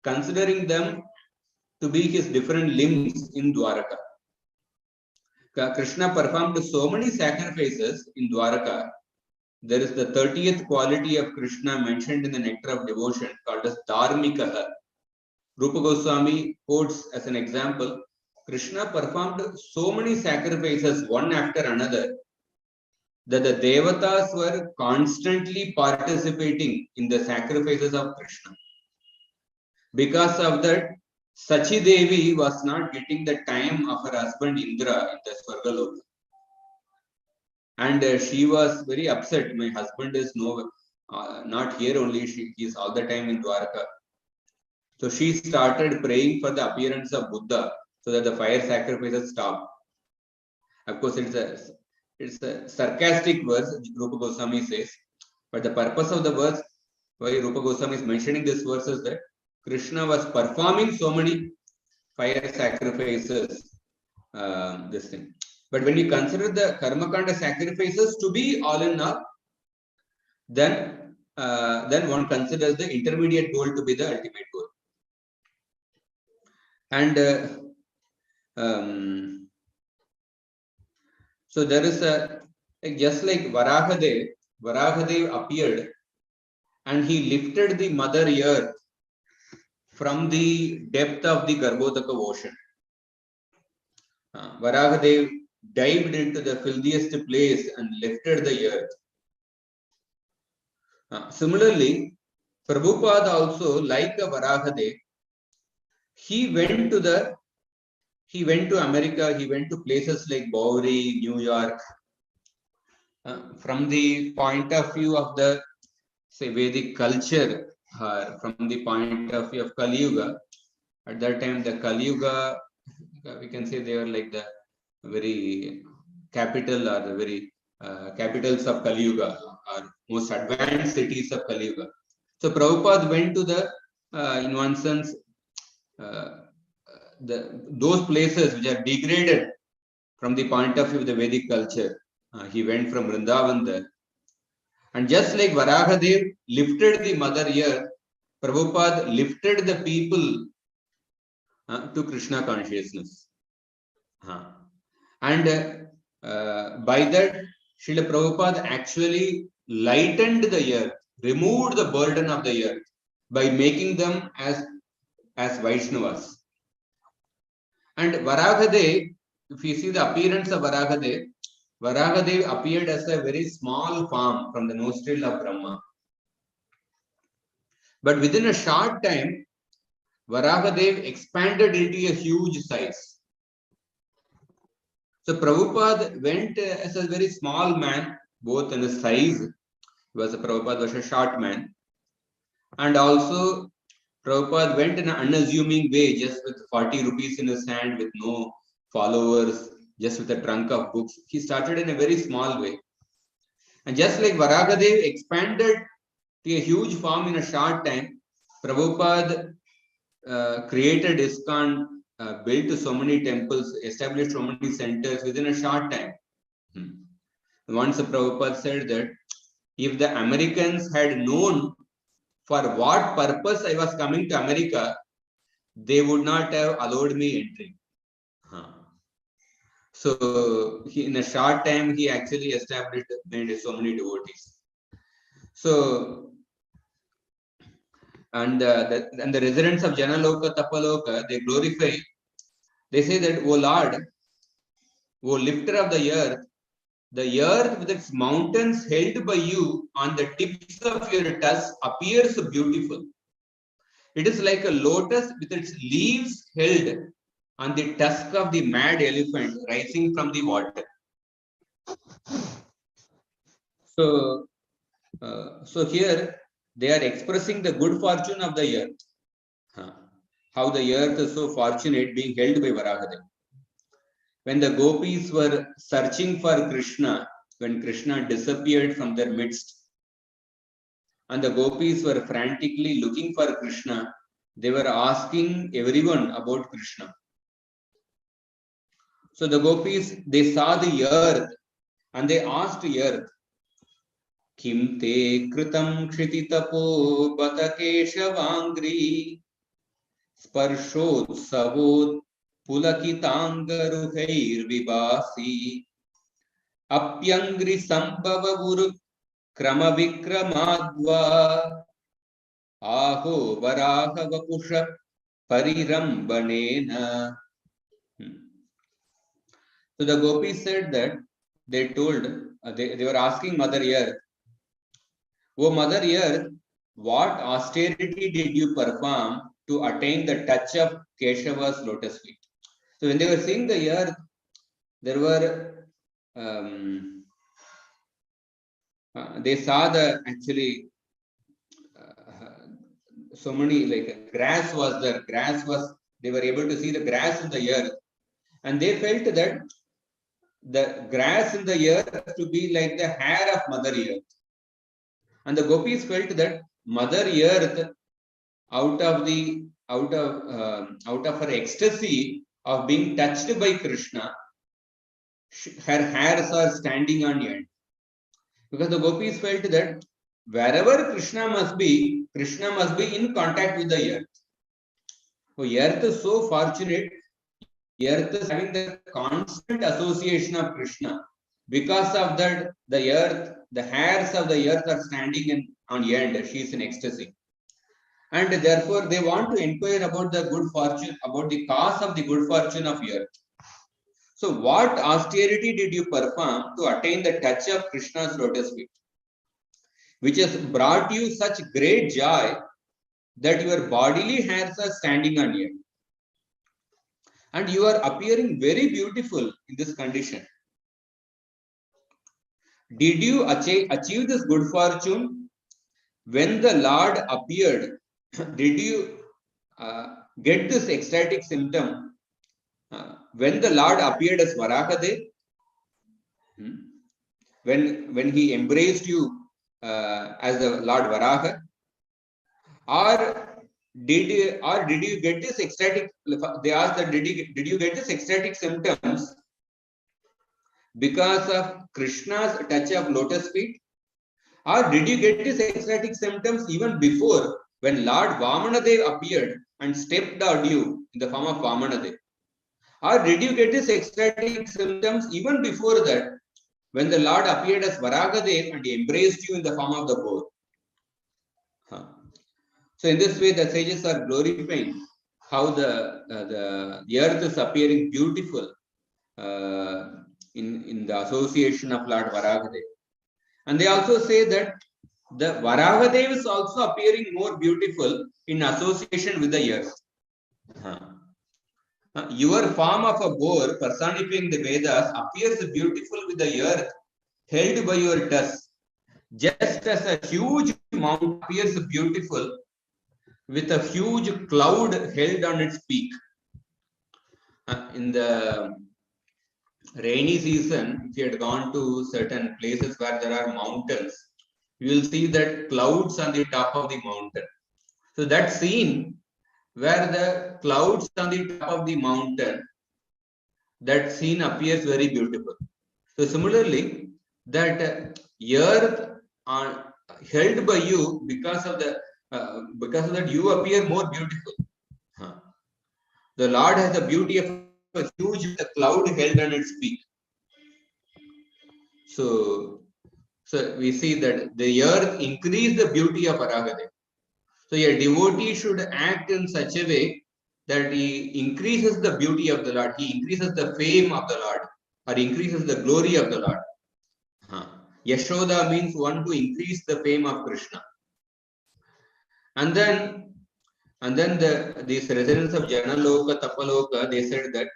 considering them to be his different limbs in Dwaraka. Krishna performed so many sacrifices in Dwaraka. There is the 30th quality of Krishna mentioned in the Nectar of Devotion called as Dharmikaha. Rupa Goswami quotes as an example, Krishna performed so many sacrifices one after another that the Devatas were constantly participating in the sacrifices of Krishna. Because of that, Sachi Devi was not getting the time of her husband Indra in the Swargaloka. And she was very upset. My husband is not here only, he is all the time in Dwaraka. So she started praying for the appearance of Buddha so that the fire sacrifices stop. Of course, it's a sarcastic verse, Rupa Goswami says. But the purpose of the verse, why Rupa Goswami is mentioning this verse, is that Krishna was performing so many fire sacrifices, this thing. But when you consider the karma kanda sacrifices to be all in all, then one considers the intermediate goal to be the ultimate goal. And so there is just like Varahadev appeared and he lifted the mother earth from the depth of the Garbhodaka ocean. Varahadev dived into the filthiest place and lifted the earth. Similarly, Prabhupada also, like a Varahadev, he went to America, he went to places like Bowery, New York. From the point of view of the, say, Vedic culture, from the point of view of Kali Yuga, at that time the Kali Yuga, we can say they were like the very capital or the very capitals of Kali Yuga, or most advanced cities of Kali Yuga. So Prabhupada went to the, in one sense, those places which are degraded from the point of view of the Vedic culture. He went from Vrindavan there. And just like Varahadev lifted the Mother Earth, Prabhupada lifted the people to Krishna consciousness. And by that, Srila Prabhupada actually lightened the earth, removed the burden of the earth by making them as Vaishnavas. And Varahadev, if you see the appearance of Varahadev, Varahadev appeared as a very small form from the nostril of Brahma. But within a short time, Varahadev expanded into a huge size. So Prabhupada went as a very small man, both in his size. Prabhupada was a short man. And also Prabhupada went in an unassuming way, just with 40 rupees in his hand, with no followers, just with a trunk of books. He started in a very small way. And just like Varahadev expanded to a huge form in a short time, Prabhupada created ISKCON, built so many temples, established so many centers within a short time. Once Prabhupada said that if the Americans had known for what purpose I was coming to America, they would not have allowed me entry. So in a short time, he actually established made so many devotees. So, and the residents of Janaloka, Tapaloka, they glorify. They say that, O Lord, O lifter of the earth with its mountains held by you on the tips of your tusks appears beautiful. It is like a lotus with its leaves held on the tusk of the mad elephant rising from the water. So, so here they are expressing the good fortune of the earth. How the earth is so fortunate being held by Varahadev. When the gopis were searching for Krishna, when Krishna disappeared from their midst, and the gopis were frantically looking for Krishna, they were asking everyone about Krishna. So the gopis, they saw the earth and they asked the earth, Kim te kritam kshititapo bata keshavangri sparshot savot pulakitangaruhair vibasi apyangri sambhava guru krama vikramadva aho varaha vapusha parirambanena. So the gopis said that they told, they were asking Mother Earth, O Mother Earth, what austerity did you perform to attain the touch of Keshava's lotus feet? So when they were seeing the earth, there were, they saw the actually, so many, like grass was there, they were able to see the grass in the earth. And they felt that the grass in the earth to be like the hair of Mother Earth. And the gopis felt that Mother Earth, out of her ecstasy of being touched by Krishna, her hairs are standing on end. Because the gopis felt that wherever Krishna must be in contact with the earth. So earth is so fortunate. Earth is having the constant association of Krishna. Because of that, the earth, the hairs of the earth are standing on end. She is in ecstasy. And therefore, they want to inquire about the good fortune, about the cause of the good fortune of earth. So, what austerity did you perform to attain the touch of Krishna's lotus feet, which has brought you such great joy that your bodily hairs are standing on end? And you are appearing very beautiful in this condition. Did you achieve this good fortune when the Lord appeared? Did you get this ecstatic symptom when the Lord appeared as Varahadev? When he embraced you as the Lord Varaha? Or did you get this ecstatic? They asked that did you get this ecstatic symptoms because of Krishna's touch of lotus feet, or did you get these ecstatic symptoms even before when Lord Vamanadev appeared and stepped on you in the form of Vamanadev? Or did you get these ecstatic symptoms even before that when the Lord appeared as Varagadev and he embraced you in the form of the boar? So in this way, the sages are glorifying how the earth is appearing beautiful in the association of Lord Varagadev. And they also say that the Varagadev is also appearing more beautiful in association with the earth. Your form of a boar personifying the Vedas appears beautiful with the earth held by your tusks, just as a huge mountain appears beautiful with a huge cloud held on its peak. In the rainy season, if you had gone to certain places where there are mountains, you will see that clouds on the top of the mountain. So that scene where the clouds on the top of the mountain, that scene appears very beautiful. So similarly, that earth held by you because of that you appear more beautiful. The Lord has the beauty of a huge cloud held on its peak. So we see that the earth increased the beauty of Varagadev. So a devotee should act in such a way that he increases the beauty of the Lord, he increases the fame of the Lord, or increases the glory of the Lord. Yashoda means one who increased the fame of Krishna. And then these residents of Janaloka, Tapaloka, they said that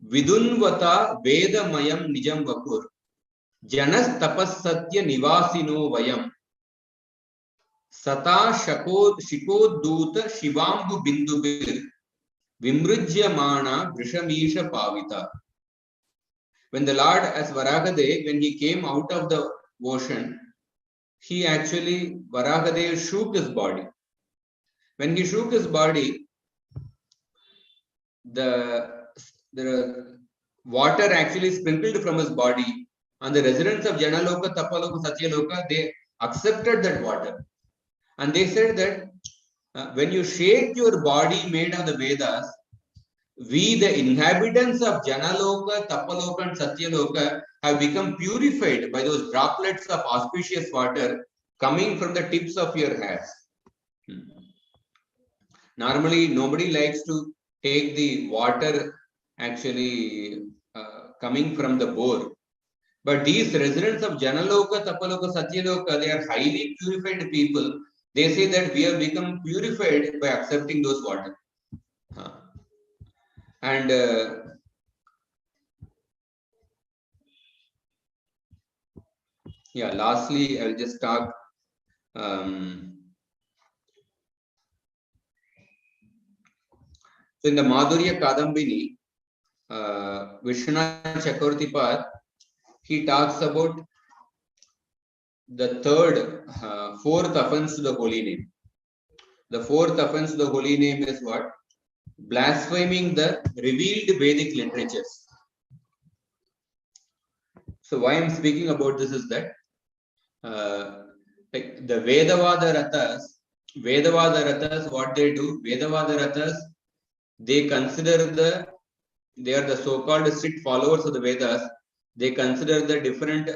Vidunvata Vedamayam Nijam Vakur Janas Tapas Satya Nivasino Vayam Sata Shikodduta Shivambu Bindubir Vimrujyamana Vrishamisha Pavita. When the Lord as Varagadev, when he came out of the ocean, he actually, Varagadev shook his body. When he shook his body, the water actually sprinkled from his body, and the residents of Janaloka, Tapaloka, Satyaloka, they accepted that water. And they said that when you shake your body made of the Vedas, we, the inhabitants of Janaloka, Tapaloka, and Satyaloka, have become purified by those droplets of auspicious water coming from the tips of your hairs. Normally, nobody likes to take the water actually coming from the bore. But these residents of Janaloka, Tapaloka, Satyaloka, they are highly purified people. They say that we have become purified by accepting those water. And lastly, I'll just talk. So in the Madhurya Kadambini, Vishwanath Chakravartipad, he talks about the fourth offense to the holy name. The fourth offense to the holy name is what? Blaspheming the revealed Vedic literatures. So why I'm speaking about this is that like the Vedavada Rathas, what they do? Vedavada Rathas, they consider they are the so-called strict followers of the Vedas. They consider the different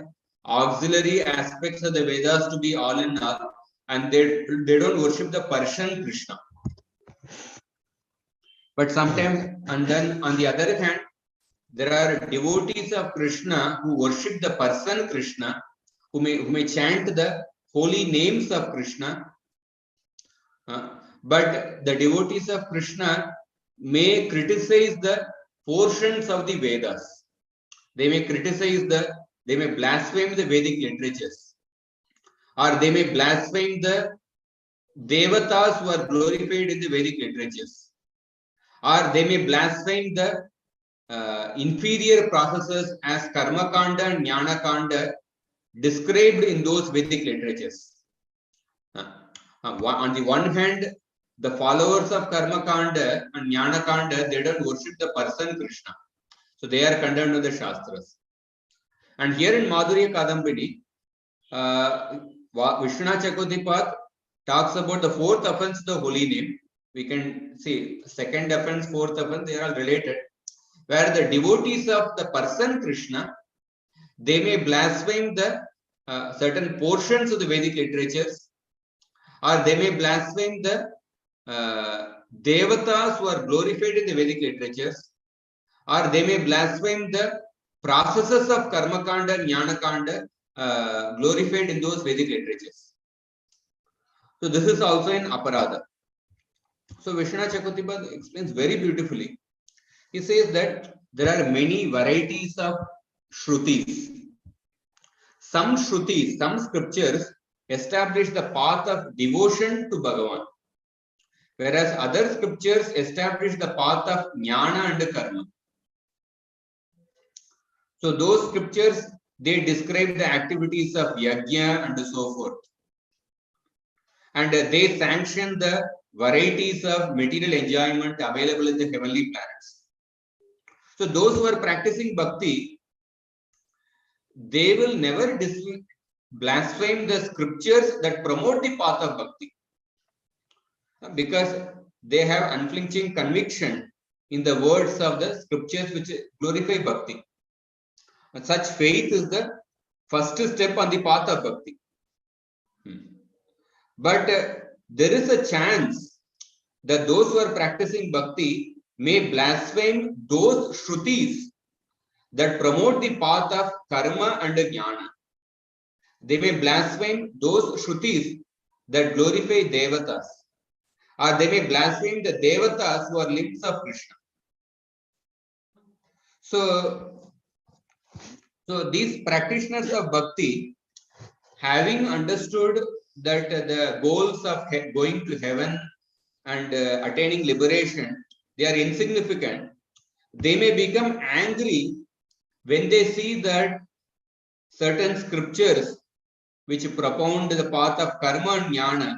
auxiliary aspects of the Vedas to be all in all, and they don't worship the person Krishna. But sometimes, and then on the other hand, there are devotees of Krishna who worship the person Krishna, who may chant the holy names of Krishna. But the devotees of Krishna may criticize the portions of the Vedas. They may they may blaspheme the Vedic literatures, or they may blaspheme the Devatas who are glorified in the Vedic literatures, or they may blaspheme the inferior processes as Karma Kanda and Jnana Kanda described in those Vedic literatures. On the one hand, the followers of Karma Kanda and Jnana Kanda, they don't worship the person Krishna. So they are condemned to the Shastras. And here in Madhurya Kadambini, Vishwanath Chakravarti talks about the fourth offense of the holy name. We can see second offense, fourth offense, they are all related. Where the devotees of the person Krishna, they may blaspheme the certain portions of the Vedic literatures, or they may blaspheme the devatas who are glorified in the Vedic literatures, or they may blaspheme the processes of Karma Kanda and Jnana Kanda glorified in those Vedic literatures. So this is also in Aparada. So Vishwanath Chakravarti explains very beautifully. He says that there are many varieties of Shrutis. Some Shrutis, some scriptures establish the path of devotion to Bhagavan, whereas other scriptures establish the path of Jnana and Karma. So those scriptures, they describe the activities of Yajna and so forth. And they sanction the varieties of material enjoyment available in the heavenly planets. So those who are practicing bhakti, they will never blaspheme the scriptures that promote the path of bhakti, because they have unflinching conviction in the words of the scriptures which glorify bhakti. And such faith is the first step on the path of bhakti. But there is a chance that those who are practicing bhakti may blaspheme those shrutis that promote the path of karma and jnana. They may blaspheme those shrutis that glorify devatas, or they may blaspheme the devatas who are limbs of Krishna. So these practitioners of bhakti, having understood that the goals of going to heaven and attaining liberation, they are insignificant, they may become angry when they see that certain scriptures which propound the path of karma and jnana,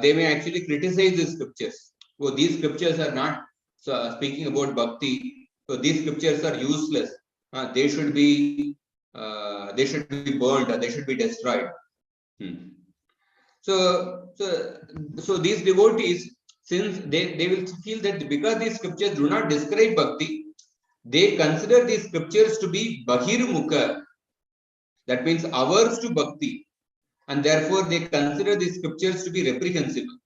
they may actually criticize these scriptures. Oh, these scriptures are not speaking about bhakti. So these scriptures are useless. They should be burned, or they should be destroyed. So these devotees, since they will feel that because these scriptures do not describe bhakti, they consider these scriptures to be bahirmukha. That means averse to bhakti, and therefore they consider these scriptures to be reprehensible.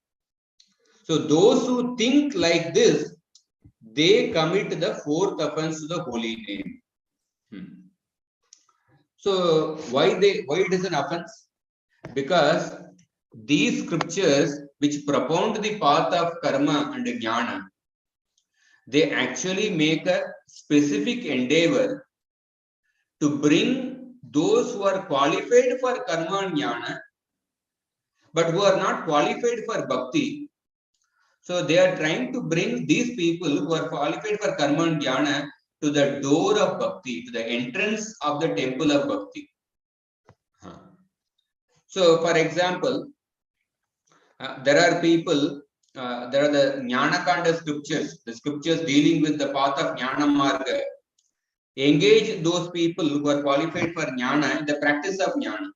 So those who think like this, they commit the fourth offense to the holy name. So why it is an offense? Because these scriptures which propound the path of karma and jnana, they actually make a specific endeavor to bring those who are qualified for karma and jnana, but who are not qualified for bhakti. So they are trying to bring these people who are qualified for karma and jnana to the door of bhakti, to the entrance of the temple of bhakti. So, for example, there are people, there are the Jnana Kanda scriptures, the scriptures dealing with the path of Jnana Marga. Engage those people who are qualified for Jnana in the practice of Jnana.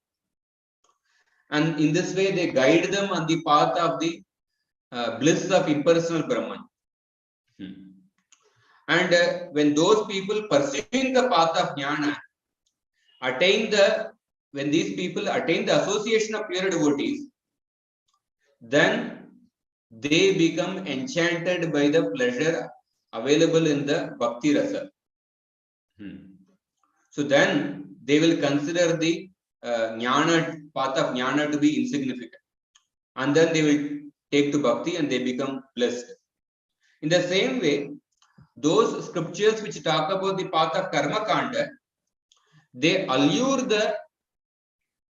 And in this way, they guide them on the path of the bliss of impersonal Brahman. And when those people pursuing the path of Jnana when these people attain the association of pure devotees, then they become enchanted by the pleasure available in the bhakti rasa. So then they will consider the path of jnana to be insignificant, and then they will take to bhakti and they become blessed. In the same way, those scriptures which talk about the path of karma kanda, they allure the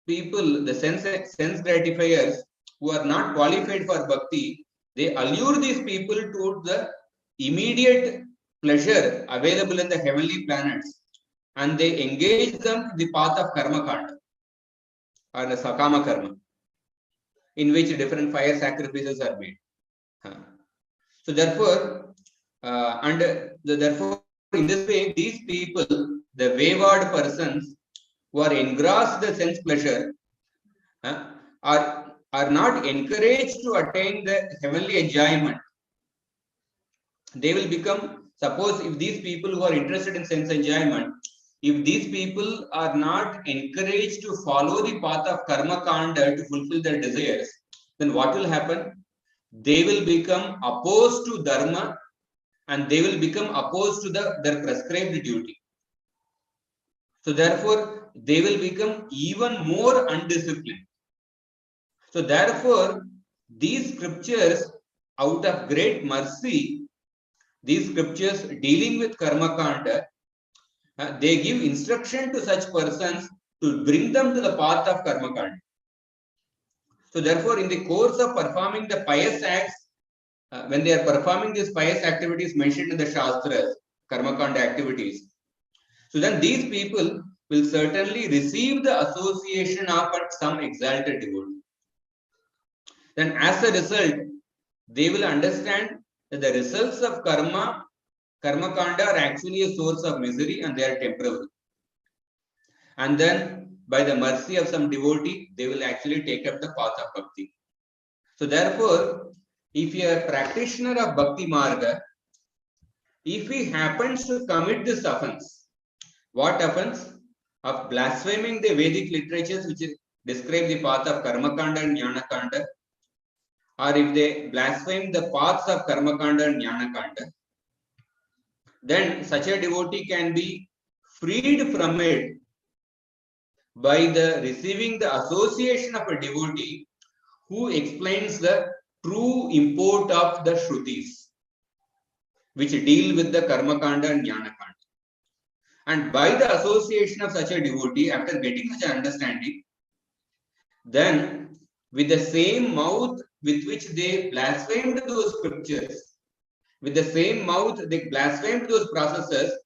people, the sense gratifiers who are not qualified for bhakti. They allure these people to the immediate pleasure available in the heavenly planets, and they engage them in the path of karma kanda or the sakama karma. in which different fire sacrifices are made. So therefore, therefore, in this way, these people, the wayward persons who are engrossed the sense pleasure, are not encouraged to attain the heavenly enjoyment. They will become, suppose if these people who are interested in sense enjoyment, if these people are not encouraged to follow the path of karma kanda to fulfill their desires, then what will happen? They will become opposed to dharma and they will become opposed to their prescribed duty. So therefore, they will become even more undisciplined. So therefore, these scriptures, out of great mercy, these scriptures dealing with karma kanda, they give instruction to such persons to bring them to the path of karma kanda. So therefore, in the course of performing the pious acts, when they are performing these pious activities mentioned in the Shastras, karma kanda activities, so then these people will certainly receive the association of some exalted devotee. Then as a result, they will understand that the results of karma kanda are actually a source of misery and they are temporary. And then by the mercy of some devotee, they will actually take up the path of bhakti. So therefore, if you are a practitioner of bhakti marga, if he happens to commit this offense, what offense? Of blaspheming the Vedic literatures which describe the path of karma kanda and jnana kanda, or if they blaspheme the paths of karma kanda and jnana kanda, then such a devotee can be freed from it by the receiving the association of a devotee who explains the true import of the Shrutis, which deal with the karma kanda and jnana kanda. And by the association of such a devotee, after getting such an understanding, then with the same mouth with which they blasphemed those scriptures, with the same mouth they blasphemed those processes,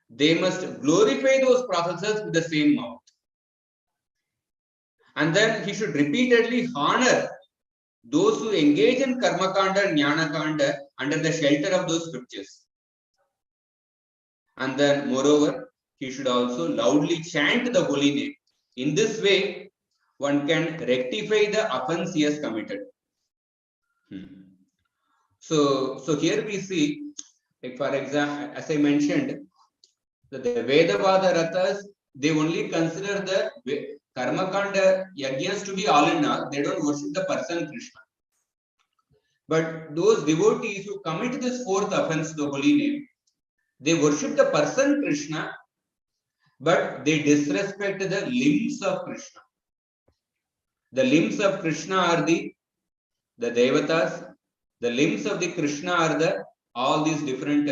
they must glorify those processes with the same mouth. And then he should repeatedly honor those who engage in karma kanda and jnana kanda under the shelter of those scriptures. And then moreover, he should also loudly chant the holy name. In this way, one can rectify the offense he has committed. So here we see, like for example, as I mentioned, the Vedavada Rathas, they only consider the karma kanda yajnas to be all in all. They don't worship the person Krishna. But those devotees who commit this fourth offense, the holy name, they worship the person Krishna, but they disrespect the limbs of Krishna. The limbs of Krishna are the devatas. The limbs of the Krishna are all these different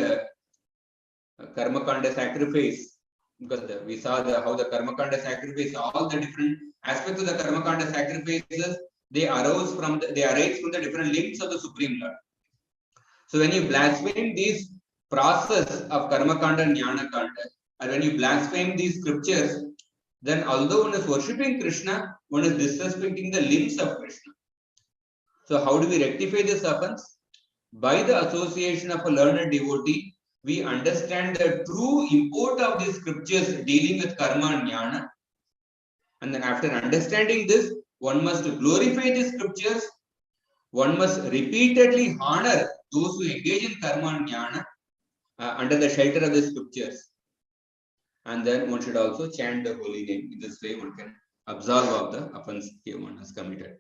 karma kanda sacrifice. Because we saw how the karma kanda sacrifice, all the different aspects of the karma kanda sacrifices, they arise from the different limbs of the Supreme Lord. So when you blaspheme these process of karma kanda and jnana kanda, and when you blaspheme these scriptures, then although one is worshipping Krishna, one is disrespecting the limbs of Krishna. So how do we rectify this offense? By the association of a learned devotee, we understand the true import of these scriptures dealing with karma and jnana. And then after understanding this, one must glorify these scriptures. One must repeatedly honor those who engage in karma and jnana under the shelter of the scriptures. And then one should also chant the holy name. In this way, one can absolve of the offense one has committed.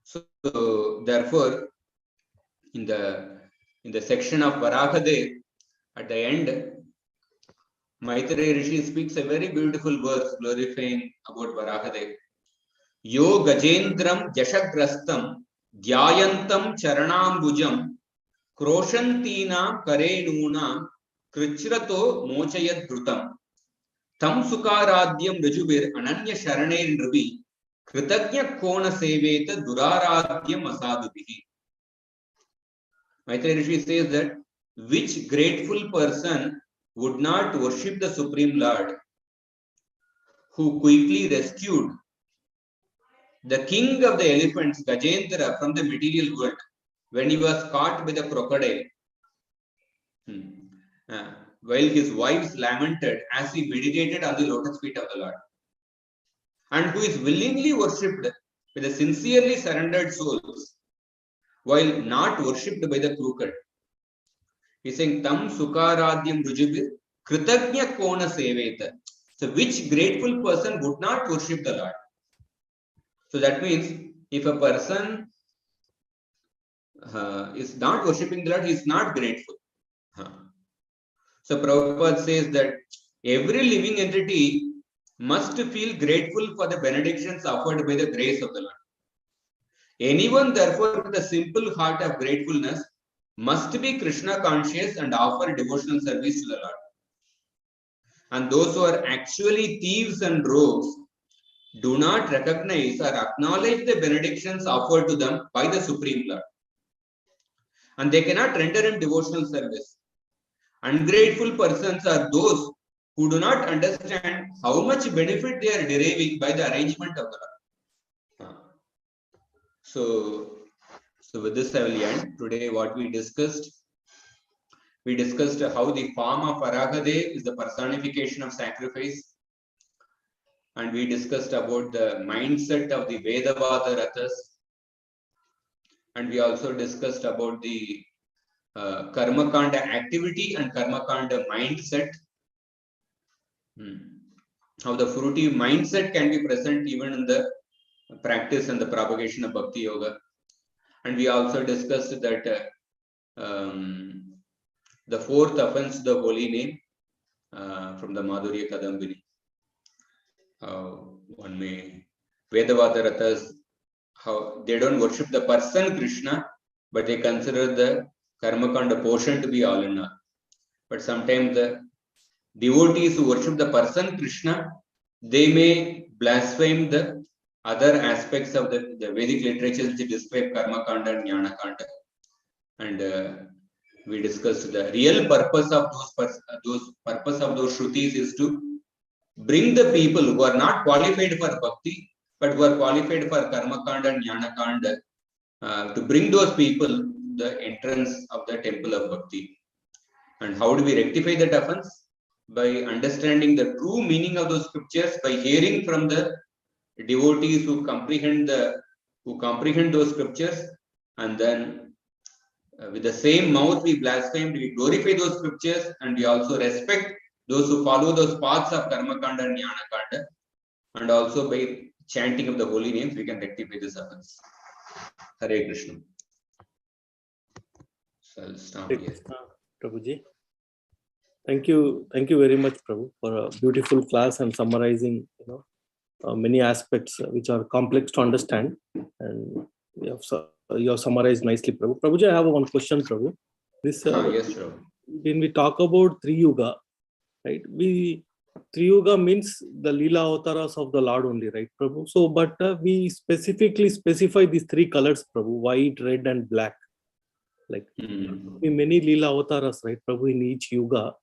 So therefore, in the section of Varahadev, at the end, Maitreya Rishi speaks a very beautiful verse glorifying about Varahadev. Yo Gajendram Jashagrastam Dhyayantam Charanambujam Kroshantinam Karenunam Krichrato Mochayat Dhrutam Tam Sukaradyam Rajubir Ananya Sharane Nrubi Kritagnya Kona Seveta Duraradyam Asadubihi. Maitreya Rishi says that which grateful person would not worship the Supreme Lord, who quickly rescued the king of the elephants, Gajendra, from the material world, when he was caught by the crocodile, while his wives lamented as he meditated on the lotus feet of the Lord, and who is willingly worshipped by the sincerely surrendered souls, while not worshipped by the crooked. He's saying, Tam Sukaradyam Rujubir Kritagnya Kona Seveta. So, which grateful person would not worship the Lord? So, that means if a person is not worshipping the Lord, he is not grateful. So, Prabhupada says that every living entity must feel grateful for the benedictions offered by the grace of the Lord. Anyone, therefore, with a simple heart of gratefulness must be Krishna conscious and offer devotional service to the Lord. And those who are actually thieves and rogues do not recognize or acknowledge the benedictions offered to them by the Supreme Lord. And they cannot render him devotional service. Ungrateful persons are those who do not understand how much benefit they are deriving by the arrangement of the Lord. So with this I will end. Today what we discussed how the form of Aragadev is the personification of sacrifice. And we discussed about the mindset of the Vedavada Rathas. And we also discussed about the Karmakanda activity and Karmakanda mindset. How the fruitive mindset can be present even in the practice and the propagation of Bhakti Yoga. And we also discussed that the fourth offense, the holy name, from the Madhurya Kadambini. One may Vedavada Rathas, how they don't worship the person Krishna, but they consider the Karmakanda portion to be all in all. But sometimes the devotees who worship the person Krishna, they may blaspheme the other aspects of the Vedic literatures which describe Karmakanda and Jnanakanda. And we discussed the real purpose of those Shrutis is to bring the people who are not qualified for Bhakti, but who are qualified for Karmakanda and Jnanakanda, to bring those people the entrance of the temple of Bhakti. And how do we rectify that offense? By understanding the true meaning of those scriptures, by hearing from the devotees who comprehend those scriptures, and then with the same mouth we blaspheme, we glorify those scriptures, and we also respect those who follow those paths of Karmakanda and Jnanakanda, and also by chanting of the holy names we can rectify this offense. Hare Krishna. So I'll stop here. Prabhuji. Thank you very much, Prabhu, for a beautiful class and summarizing, many aspects which are complex to understand, and you have summarized nicely, Prabhu. Prabhuji, I have one question, Prabhu. This yes, Prabhu. When we talk about Tri Yuga, right? Tri Yuga means the Leela avatars of the Lord only, right, Prabhu? So, but we specifically specify these three colors, Prabhu: white, red, and black. Like many Leela avatars, right, Prabhu, in each Yuga.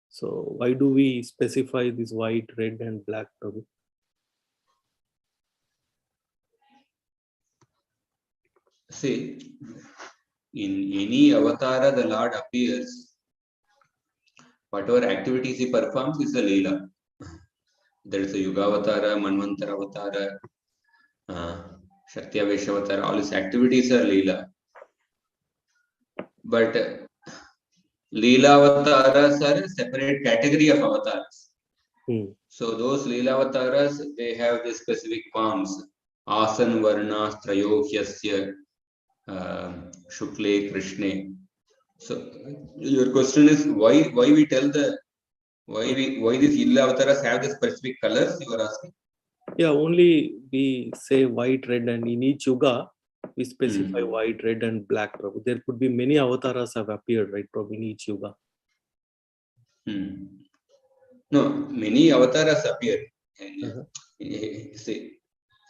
So why do we specify this white, red, and black, Prabhu? See, in any avatara the Lord appears, whatever activities he performs is a Leela. There is a Yuga avatara, Manvantara avatara, Shaktyavesh avatara, all his activities are Leela. But Leela avataras are a separate category of avatars. So those Leela avataras, they have the specific forms. Asan Varna Trayohyasya Shukle Krishne. So your question is why we tell why these Leela avataras have the specific colors you are asking? Yeah, only we say white, red, and in each Yuga we specify white, red, and black, Prabhu. There could be many avatars have appeared, right, Prabhu, in each Yuga. No, many avatars appear. See,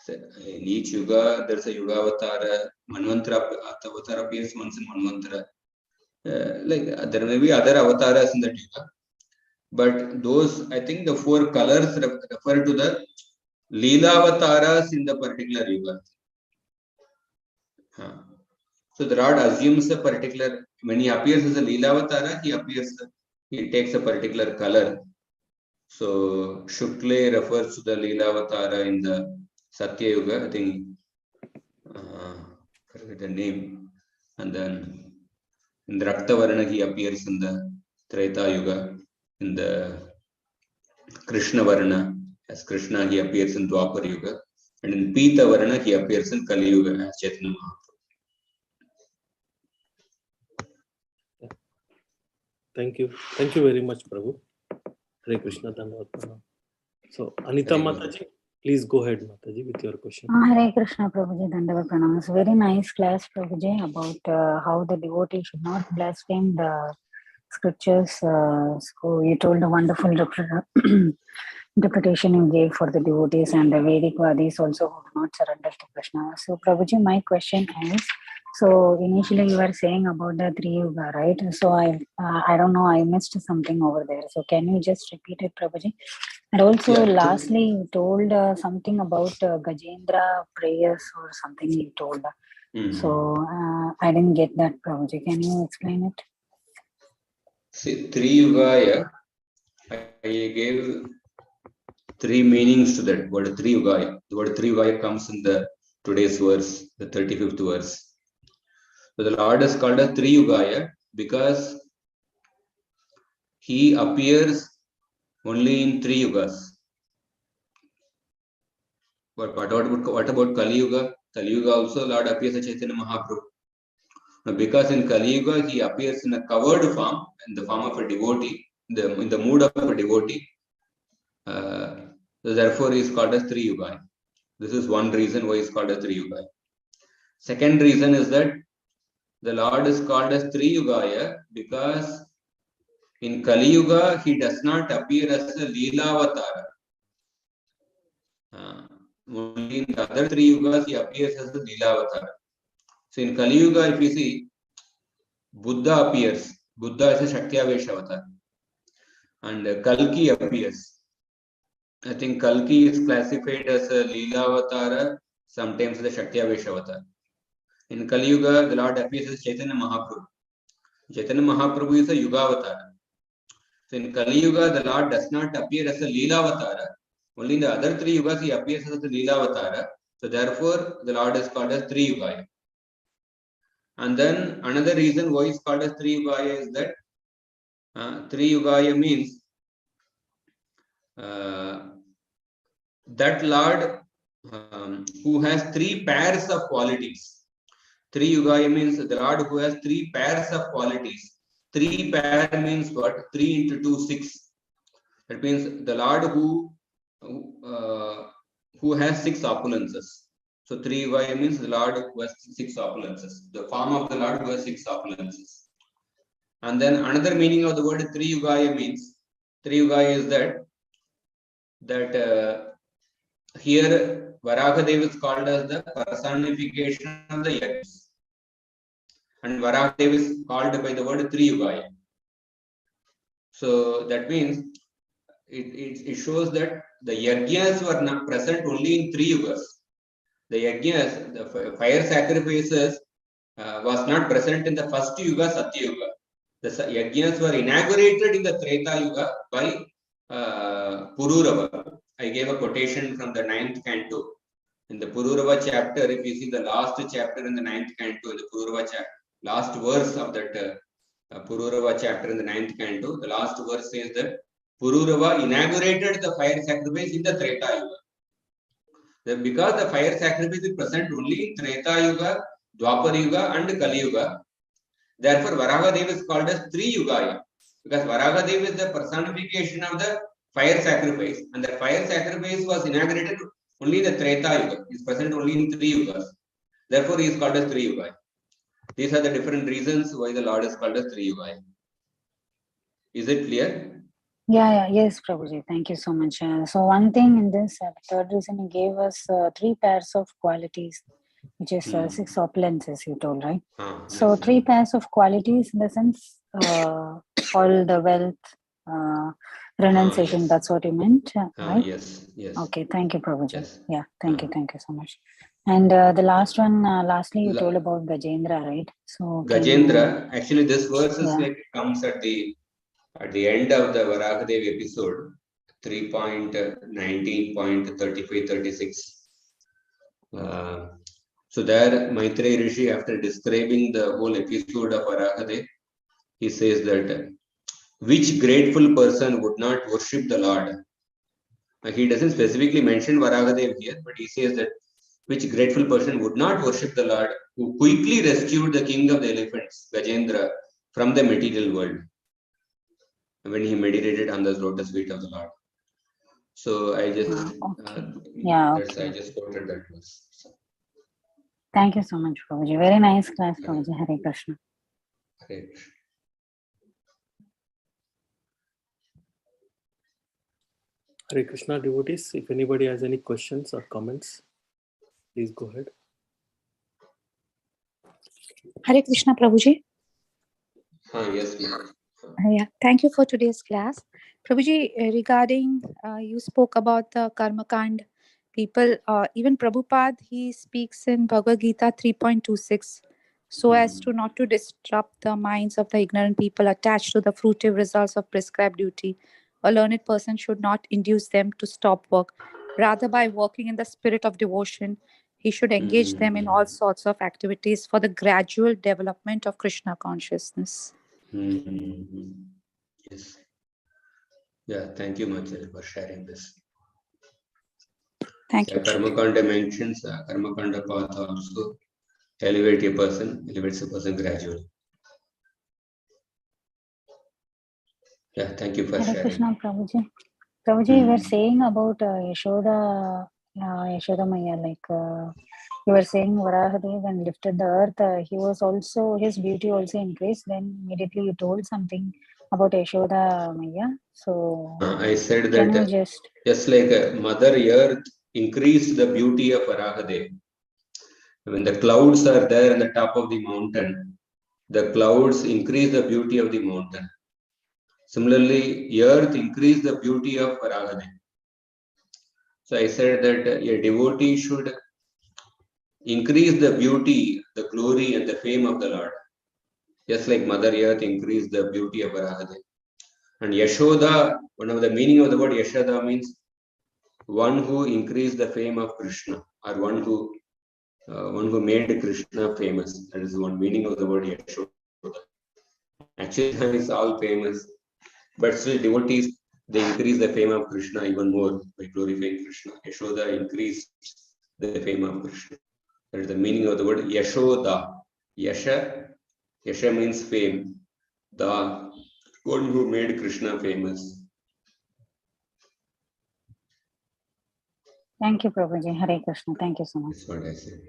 in each Yuga, there's a Yuga avatar. Manvantara avatar appears once in Manvantara. There may be other avatars in that Yuga. But those, I think the four colors refer to Leela in the particular yuga. So the Lord assumes a particular, when he appears as a Leela he takes a particular color. So Shukle refers to the Leela in the Satya Yuga, I think, forget the name. And then in the Raktavarana he appears in the Treta Yuga. In the Krishna Varana, as Krishna he appears in Dwapar Yuga. And in Pita Varana he appears in Kali Yuga as Chaitanya Mahaprabhu. Thank you very much, Prabhu. Hare Krishna. So, Anita Mataji, please go ahead, Mataji, with your question. Hare Krishna, Prabhuji, Dandavat Pranam. It's a very nice class, Prabhuji, about how the devotee should not blaspheme the scriptures. So you told a wonderful interpretation you gave for the devotees and the Vedic Vadis also who do not surrender to Krishna. So, Prabhuji, my question is, so initially you were saying about the Three Yuga, right? So I don't know, I missed something over there. So can you just repeat it, Prabhuji? And also, lastly, you told something about Gajendra prayers or something you told. So I didn't get that, Prabhuji. Can you explain it? See, Three Yugaya, I gave three meanings to that word Three Yugaya. The word Three Yugaya comes in the today's verse, the 35th verse. So the Lord is called as Three Yugaya because he appears only in three yugas. But what about Kali Yuga? Kali Yuga also Lord appears as Chaitanya Mahaprabhu. Now, because in Kali Yuga he appears in a covered form, in the form of a devotee, in the mood of a devotee. So therefore he is called as Three Yugaya. This is one reason why he is called as Three Yugaya. Second reason is that the Lord is called as Three Yugaya because in Kali Yuga he does not appear as a Leelavatara. Only in the other three yugas he appears as a Leelavatara. So in Kali Yuga, if you see, Buddha appears. Buddha is a Shaktyavesh avatar. And Kalki appears. I think Kalki is classified as a Leelavatara, sometimes as a Shaktyavesh avatar. In Kali Yuga, the Lord appears as Chaitanya Mahaprabhu. Chaitanya Mahaprabhu is a Yugavatara. So in Kali Yuga, the Lord does not appear as a Leelavatara. Only in the other three yugas he appears as a Leelavatara. So therefore, the Lord is called as Three Yugaya. And then another reason why he is called as Three Yugaya is that Three Yugaya means that Lord who has three pairs of qualities. Three Yugaya means the Lord who has three pairs of qualities. Three pair means what? 3 into 2, 6. That means the Lord who has 6 opulences. So Three Yugaya means the Lord who has 6 opulences. The form of the Lord who has 6 opulences. And then another meaning of the word Three Yugaya means, Three Yugaya is that here Varahadev is called as the personification of the yajnas. And Varahadev is called by the word Three Yugaya. So that means it shows that the yajnas were not present only in 3 yugas. The yajnas, the fire sacrifices was not present in the first yuga, Satya Yuga. The yajnas were inaugurated in the Treta Yuga by Pururava. I gave a quotation from the 9th canto. In the Pururava chapter, if you see the last chapter in the 9th canto, in the Pururava chapter, last verse of that Pururava chapter in the 9th canto, the last verse says that Pururava inaugurated the fire sacrifice in the Treta Yuga. Because the fire sacrifice is present only in Treta Yuga, Dwapar Yuga and Kali Yuga, therefore Varahadev is called as Three Yugaya. Because Varahadev is the personification of the fire sacrifice, and the fire sacrifice was inaugurated only in the Treta Yuga. He is present only in 3 yugas. Therefore, he is called as Three Yugaya. These are the different reasons why the Lord is called as Three Yugaya. Is it clear? Yes, Prabhuji. Thank you so much. So one thing in this, third reason he gave us 3 pairs of qualities, which is 6 opulences, you told, right? So Yes. 3 pairs of qualities in the sense all the wealth, renunciation. Yes. That's what you meant, right? Yes. Yes. Okay, thank you, Prabhuji. Yes. Yeah, thank you so much. And the last one, lastly, you told about Gajendra, right? So Gajendra, actually, this verse is yeah. like comes at the end of the Varahadev episode, 3.19.35-36. So there, Maitreya Rishi, after describing the whole episode of Varahadev, he says that which grateful person would not worship the Lord? He doesn't specifically mention Varahadev here, but he says that which grateful person would not worship the Lord, who quickly rescued the king of the elephants, Gajendra, from the material world when he meditated on the lotus feet of the Lord. So I just I just quoted that verse. So. Thank you so much, Prabhuji. Very nice class, Prabhuji. Hare Krishna. Hare Krishna. Hare Krishna devotees, if anybody has any questions or comments, please go ahead. Hare Krishna, Prabhuji. Yes, ma'am. Yeah, thank you for today's class. Prabhuji, regarding, you spoke about the Karma Kand people, even Prabhupada, he speaks in Bhagavad Gita 3.26, so as to not to disrupt the minds of the ignorant people attached to the fruitive results of prescribed duty. A learned person should not induce them to stop work. Rather, by working in the spirit of devotion, he should engage them in all sorts of activities for the gradual development of Krishna consciousness. Yes. Yeah, thank you much for sharing this. Thank you. Karmakanda mentions Karmakanda path also elevates a person gradually. Yeah, thank you for Hare sharing. Krishna, Prabhuji. Prabhuji, you were saying about Yashoda Maya, like you were saying Varahadev when lifted the earth, he was also, his beauty also increased. Then immediately you told something about Yashoda Maya. So I said can that you just like Mother Earth increased the beauty of Varahadev. When the clouds are there on the top of the mountain, the clouds increase the beauty of the mountain. Similarly, earth increased the beauty of Varahadev. So I said that a devotee should increase the beauty, the glory, and the fame of the Lord. Just like Mother Earth increased the beauty of Varahadev. And Yashoda, one of the meaning of the word Yashoda means one who increased the fame of Krishna, or one who made Krishna famous. That is one meaning of the word Yashoda. Actually, it's all famous, but still devotees, they increase the fame of Krishna even more by glorifying Krishna. Yashoda increased the fame of Krishna. That is the meaning of the word Yashoda. Yasha means fame. The one who made Krishna famous. Thank you, Prabhuji. Hare Krishna. Thank you so much. That's what I said.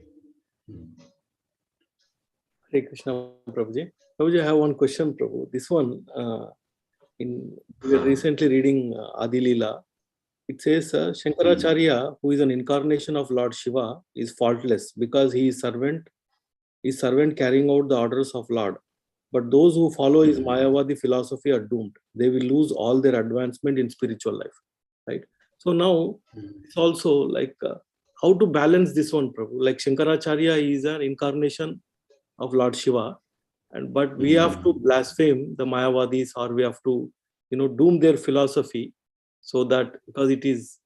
Hare Krishna, Prabhuji. Prabhuji, I have one question, Prabhu. This one, we were recently reading Adi Leela. It says Shankaracharya, who is an incarnation of Lord Shiva, is faultless because he is servant carrying out the orders of Lord. But those who follow his Mayavadi philosophy are doomed. They will lose all their advancement in spiritual life, right? So now it's also like how to balance this one, Prabhu. Like Shankaracharya is an incarnation of Lord Shiva, but we have to blaspheme the Mayavadis, or we have to, doom their philosophy, so that because it is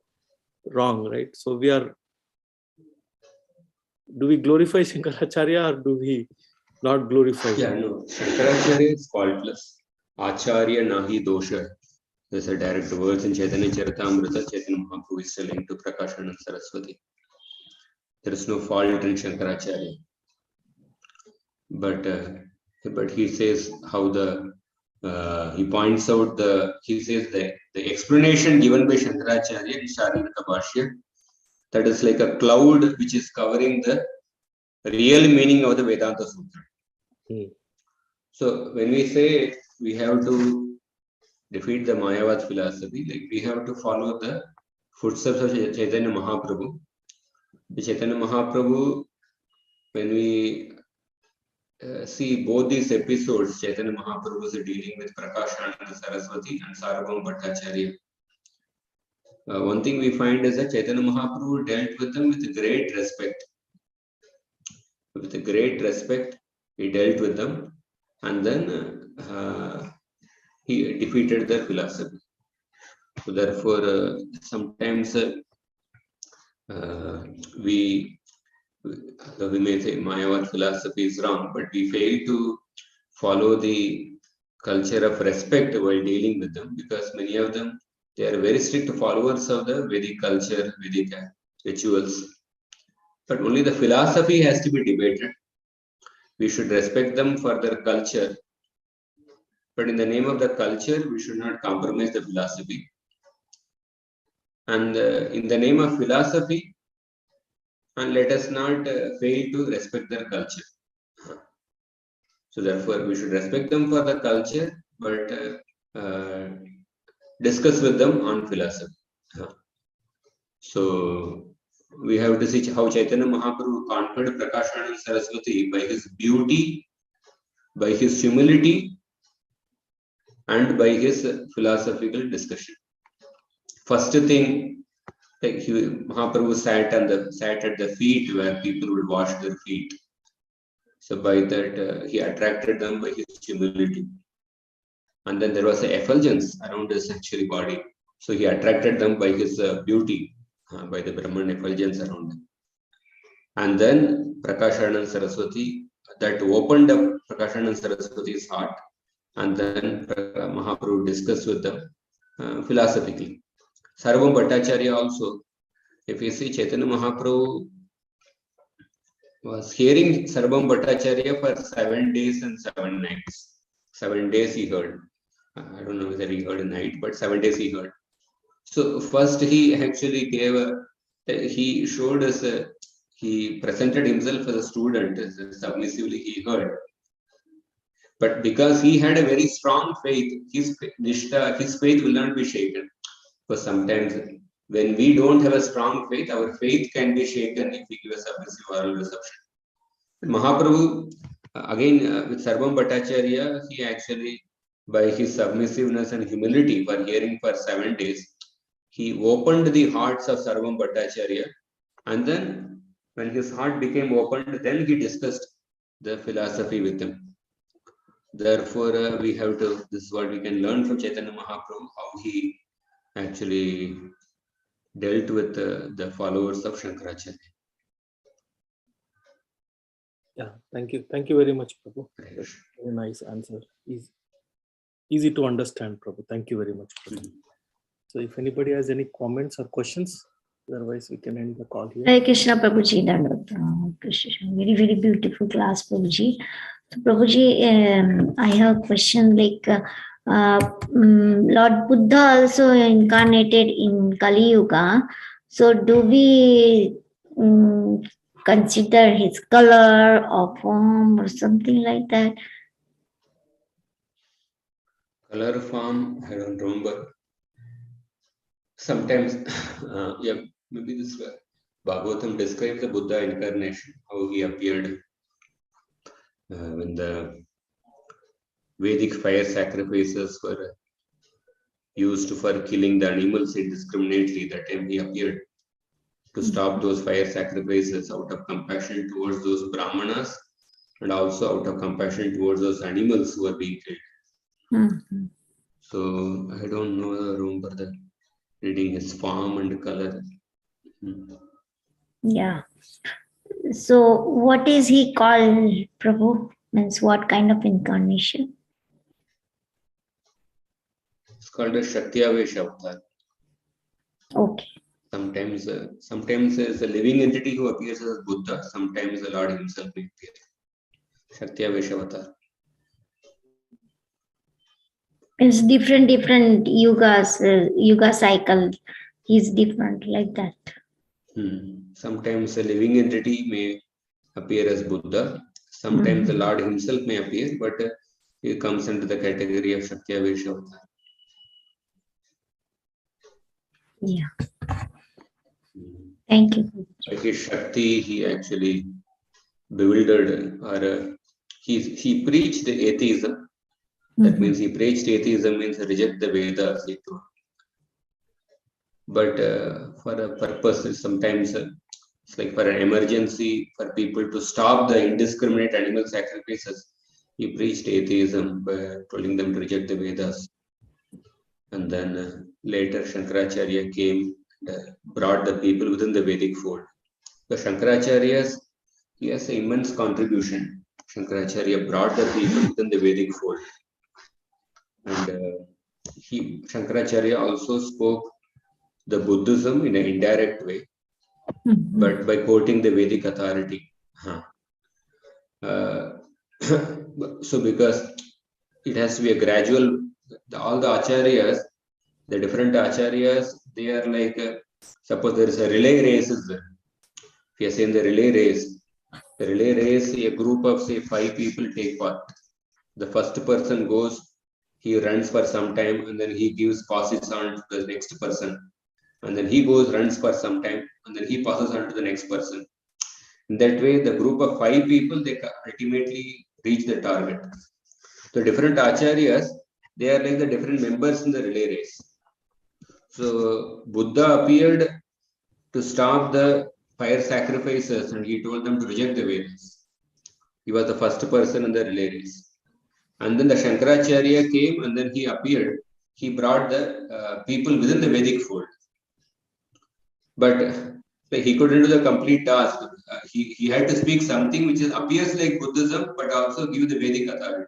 wrong, right? So do we glorify Shankaracharya or do we not glorify him? Yeah, no. Shankaracharya is faultless. Acharya nahi dosha. There's a direct words in Chaitanya Charitamrita. Chaitanya Mahaprabhu is telling to Prakashanand Saraswati. There is no fault in Shankaracharya. But he says how he points out he says the explanation given by Shankaracharya in Shariraka Bhashya, that is like a cloud which is covering the real meaning of the Vedanta Sutra. So when we say we have to defeat the Mayavad philosophy, like we have to follow the footsteps of Chaitanya Mahaprabhu. The Chaitanya Mahaprabhu, when we see both these episodes, Chaitanya Mahaprabhu is dealing with Prakashananda Saraswati and Sarvabhauma Bhattacharya. One thing we find is that Chaitanya Mahaprabhu dealt with them with great respect. With great respect, he dealt with them, and then he defeated their philosophy. So therefore, sometimes we may say Mayavad philosophy is wrong, but we fail to follow the culture of respect while dealing with them, because many of them, they are very strict followers of the Vedic culture, Vedic rituals. But only the philosophy has to be debated. We should respect them for their culture, but in the name of the culture, we should not compromise the philosophy. And in the name of philosophy, and let us not fail to respect their culture. So therefore, we should respect them for the culture, but discuss with them on philosophy. So we have to see how Chaitanya Mahaprabhu conquered Prakashananda Saraswati by his beauty, by his humility, and by his philosophical discussion. First thing, Mahaprabhu sat at the feet where people would wash their feet. So by that, he attracted them by his humility. And then there was an effulgence around his actual body. So he attracted them by his beauty, by the Brahman effulgence around him. And then Prakashananda Saraswati, that opened up Prakashananda Saraswati's heart. And then Mahaprabhu discussed with them philosophically. Sarvabhauma Bhattacharya also, if you see, Chaitanya Mahaprabhu was hearing Sarvabhauma Bhattacharya for 7 days and 7 nights. 7 days he heard. I don't know whether he heard a night, but 7 days he heard. So first he actually he showed us, he presented himself as a student, submissively he heard. But because he had a very strong faith, his faith will not be shaken. Because sometimes when we don't have a strong faith, our faith can be shaken if we give a submissive oral reception. But Mahaprabhu, again with Sarvabhauma Bhattacharya, he actually, by his submissiveness and humility for hearing for 7 days, he opened the hearts of Sarvabhauma Bhattacharya, and then when his heart became opened, then he discussed the philosophy with him. Therefore, this is what we can learn from Chaitanya Mahaprabhu, how he actually dealt with the followers of Shankaracharya. Yeah, thank you. Thank you very much, Prabhu. Very nice answer. Easy to understand, Prabhu. Thank you very much, Prabhu. So if anybody has any comments or questions, otherwise we can end the call here. Hare Krishna, Prabhuji. Very, very beautiful class, Prabhuji. So, Prabhuji, I have a question like Lord Buddha also incarnated in Kali Yuga. So do we consider his color or form or something like that? Color, form, I don't remember. Sometimes, yeah, maybe this Bhagavatam describes the Buddha incarnation, how he appeared when the Vedic fire sacrifices were used for killing the animals indiscriminately. That time he appeared to stop those fire sacrifices out of compassion towards those Brahmanas and also out of compassion towards those animals who were being killed. So I don't know, remember the reading his form and color. Yeah. So what is he called, Prabhu? Means what kind of incarnation? It's called a Shaktyavesh avatar. Okay. Sometimes it's a living entity who appears as Buddha. Sometimes the Lord himself may appear. Shaktyavesh avatar. It's different yugas, yuga cycle is different like that. Sometimes a living entity may appear as Buddha. Sometimes the Lord himself may appear, but he comes into the category of Shaktyavesh avatar. Yeah. Thank you. By his Shakti, he actually bewildered, or he preached atheism. That means he preached atheism means reject the Vedas. He told. But for a purpose, sometimes it's like for an emergency, for people to stop the indiscriminate animal sacrifices, he preached atheism by telling them to reject the Vedas. And then later Shankaracharya came and brought the people within the Vedic fold. The Shankaracharyas, he has an immense contribution. Shankaracharya brought the people within the Vedic fold. And Shankaracharya also spoke the Buddhism in an indirect way, but by quoting the Vedic authority. So because it has to be a gradual, all the acharyas, the different acharyas, they are like, suppose there is a relay race. If you are saying the relay race, a group of say 5 people take part. The first person goes, he runs for some time, and then he gives passes on to the next person. And then he goes, runs for some time, and then he passes on to the next person. In that way, the group of 5 people, they ultimately reach the target. The different acharyas, they are like the different members in the relay race. So Buddha appeared to stop the fire sacrifices, and he told them to reject the Vedas. He was the first person in the relay race. And then the Shankaracharya came, and then he appeared. He brought the people within the Vedic fold. But he couldn't do the complete task. He had to speak something which appears like Buddhism, but also give the Vedic authority.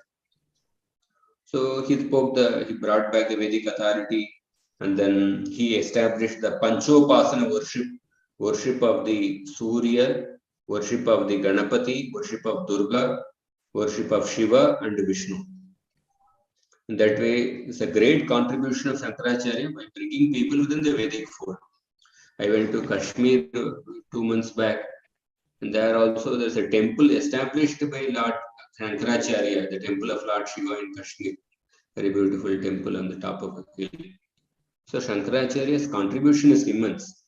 So he brought back the Vedic authority, and then he established the Panchopasana worship of the Surya, worship of the Ganapati, worship of Durga, worship of Shiva and Vishnu. In that way, it's a great contribution of Shankaracharya by bringing people within the Vedic fold. I went to Kashmir 2 months back, and there also there's a temple established by Lord Shankaracharya, the temple of Lord Shiva in Kashmir. Very beautiful temple on the top of a hill. So Shankaracharya's contribution is immense.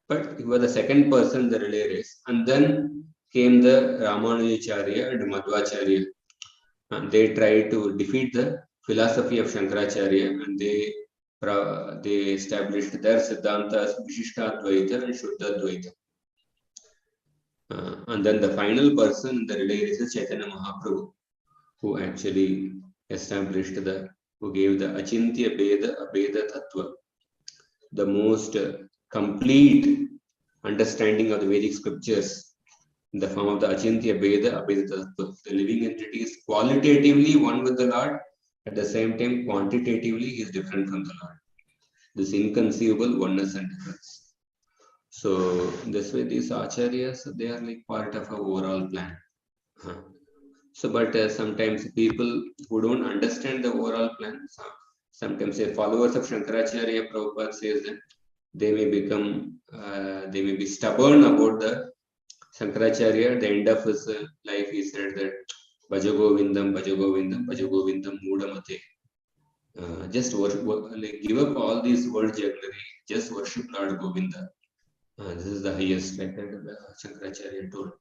But he was the second person in the relay race. And then came the Ramanujacharya and Madhvacharya. And they tried to defeat the philosophy of Shankaracharya, and they established their Siddhantas, Vishishtadvaita and Shuddhadvaita. And then the final person in the relay race is Chaitanya Mahaprabhu, who actually established who gave the Achintya Abheda Tattva, the most complete understanding of the Vedic scriptures in the form of the Achintya Abheda Tattva. The living entity is qualitatively one with the Lord, at the same time quantitatively he is different from the Lord. This inconceivable oneness and difference. So this way these acharyas, they are like part of our overall plan. So, but sometimes people who don't understand the overall plan, sometimes followers of Shankaracharya, Prabhupada says that they may be stubborn about the Shankaracharya. At the end of his life, he said that Bhajagovindam, Bhajagovindam, Bhajagovindam, Mudamate. Just give up all these word jugglery, just worship Lord Govinda. This is the highest, like Shankaracharya told.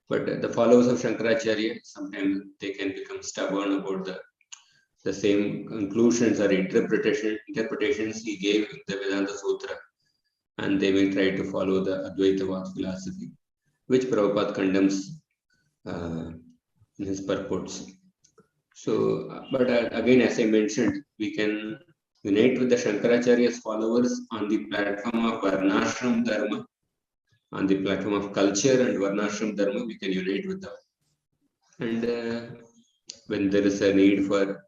But the followers of Shankaracharya, sometimes they can become stubborn about the same conclusions or interpretations he gave in the Vedanta Sutra, and they may try to follow the Advaitavad philosophy, which Prabhupada condemns in his purports. So, but again, as I mentioned, we can unite with the Shankaracharya's followers on the platform of Varnashram Dharma. On the platform of culture and Varnashram Dharma, we can unite with them. And when there is a need for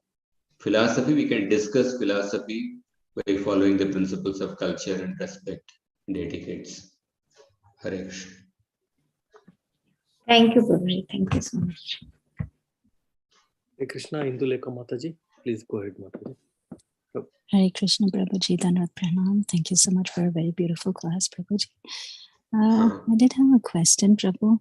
philosophy, we can discuss philosophy by following the principles of culture and respect and etiquettes. Hare Krishna. Thank you, Prabhuji. Thank you so much. Hare Krishna, Indulekha Mataji. Please go ahead, Mataji. Hare Krishna, Prabhuji. Dandavat Pranam. Thank you so much for a very beautiful class, Prabhuji. I did have a question, Prabhu.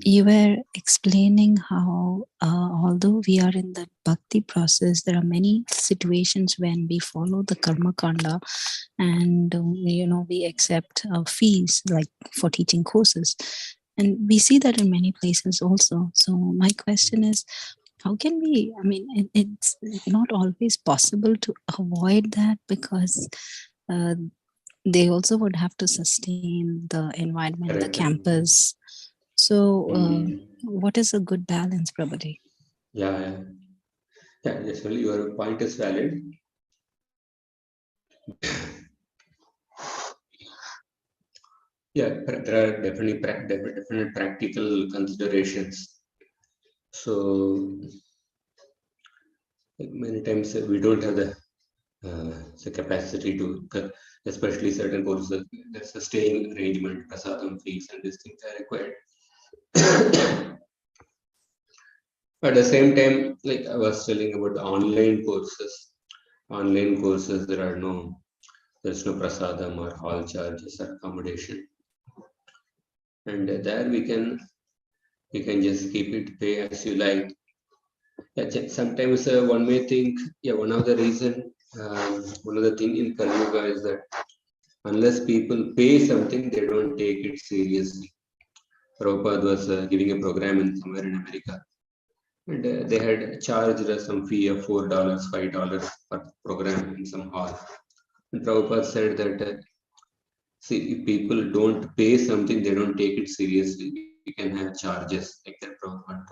You were explaining how although we are in the bhakti process, there are many situations when we follow the karma kanda and we accept fees like for teaching courses. And we see that in many places also. So my question is, how can we, I mean, it's not always possible to avoid that, because they also would have to sustain the environment, the campus. So what is a good balance, Prabhuji? Yeah, definitely your point is valid. Yeah, there are definite practical considerations. So many times we don't have the capacity to, especially certain courses, there's a staying arrangement, prasadam fees, and these things are required. At the same time, like I was telling about the online courses, there's no prasadam or hall charges or accommodation, and there we can just keep it, pay as you like. Sometimes one may think, one of the thing in Kali Yuga is that unless people pay something, they don't take it seriously. Prabhupada was giving a program somewhere in America, and they had charged some fee of $4, $5 per program in some hall. And Prabhupada said that, see, if people don't pay something, they don't take it seriously. We can have charges like that, Prabhupada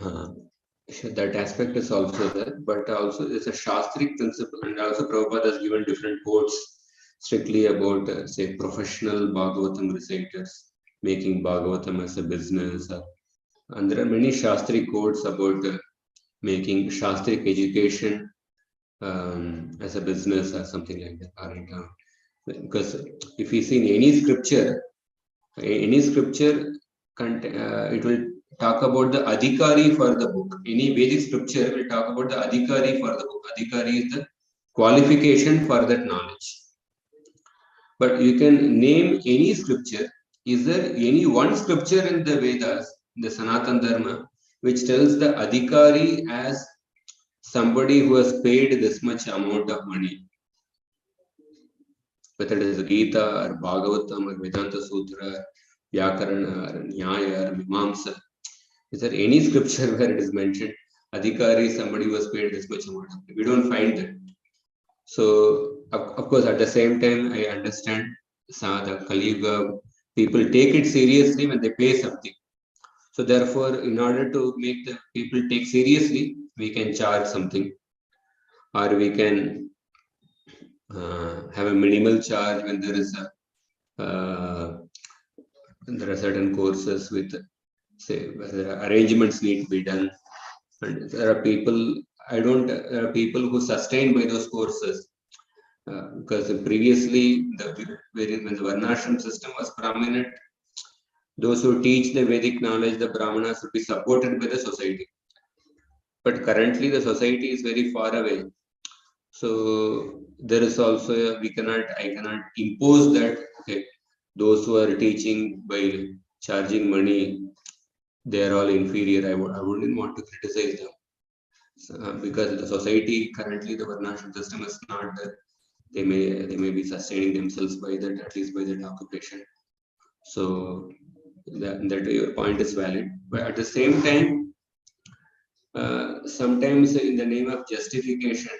told. That aspect is also there, but also it's a Shastric principle, and also Prabhupada has given different quotes strictly about, say, professional Bhagavatam reciters making Bhagavatam as a business. And there are many Shastric quotes about making Shastric education as a business or something like that. Because if you see in any scripture, it will talk about the adhikari for the book. Any Vedic scripture will talk about the adhikari for the book. Adhikari is the qualification for that knowledge. But you can name any scripture. Is there any one scripture in the Vedas, the Sanatana Dharma, which tells the adhikari as somebody who has paid this much amount of money? Whether it is Gita or Bhagavatam or Vedanta Sutra, Vyakarana or Nyaya or Mimamsa. Is there any scripture where it is mentioned adhikari, somebody who has paid this much amount? We don't find that. So, of course, at the same time, I understand the Kali Yuga, people take it seriously when they pay something. So, therefore, in order to make the people take seriously, we can charge something, or we can have a minimal charge when there is there are certain courses with, say, where arrangements need to be done, and there are people who sustain by those courses, because previously when the Varnashram system was prominent, those who teach the Vedic knowledge, the Brahmanas, would be supported by the society. But currently the society is very far away, so there is also I cannot impose that. Okay, those who are teaching by charging money, they are all inferior. I wouldn't want to criticize them, because the society currently, the Varnashram system is not that. They may be sustaining themselves by that, at least by that occupation. So that your point is valid. But at the same time, sometimes in the name of justification,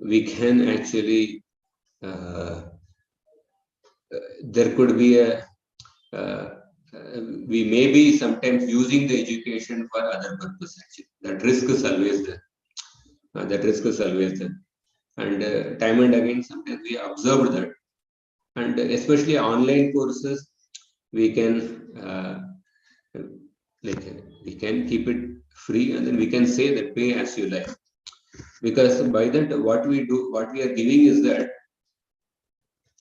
we can actually there could be we may be sometimes using the education for other purposes. That risk is always there. And time and again, sometimes we observe that. And especially online courses, we can keep it free, and then we can say that pay as you like. Because by that, what we are giving is that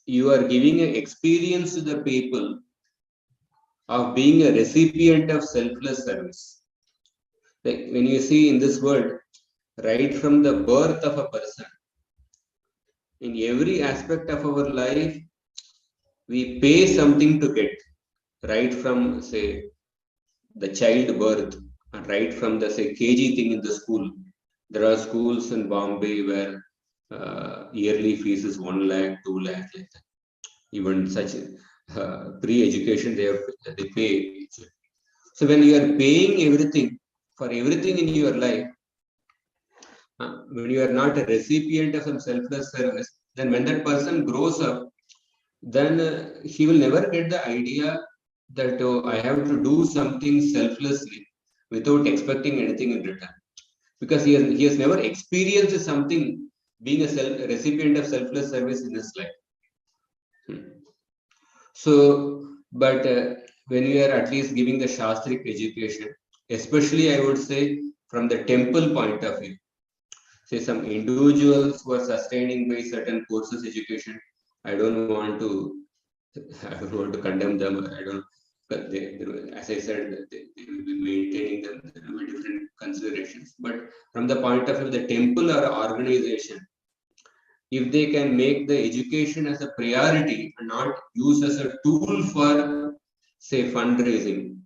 you are giving an experience to the people of being a recipient of selfless service. Like when you see in this world, right from the birth of a person, in every aspect of our life, we pay something to get. Right from, say, the child birth, and right from the, say, KG thing in the school. There are schools in Bombay where yearly fees is 1 lakh, 2 lakh, like that. Even such pre-education they pay. So when you are paying everything for everything in your life, when you are not a recipient of some selfless service, then when that person grows up, then he will never get the idea that I have to do something selflessly without expecting anything in return, because he has never experienced something being a recipient of selfless service in his life. So, but when you are at least giving the Shastric education, especially I would say from the temple point of view, say some individuals who are sustaining by certain courses education, I don't want to condemn them. I don't. But as I said, they will be maintaining them. There will be different considerations. But from the point of view of the temple or organization, if they can make the education as a priority and not use as a tool for, say, fundraising,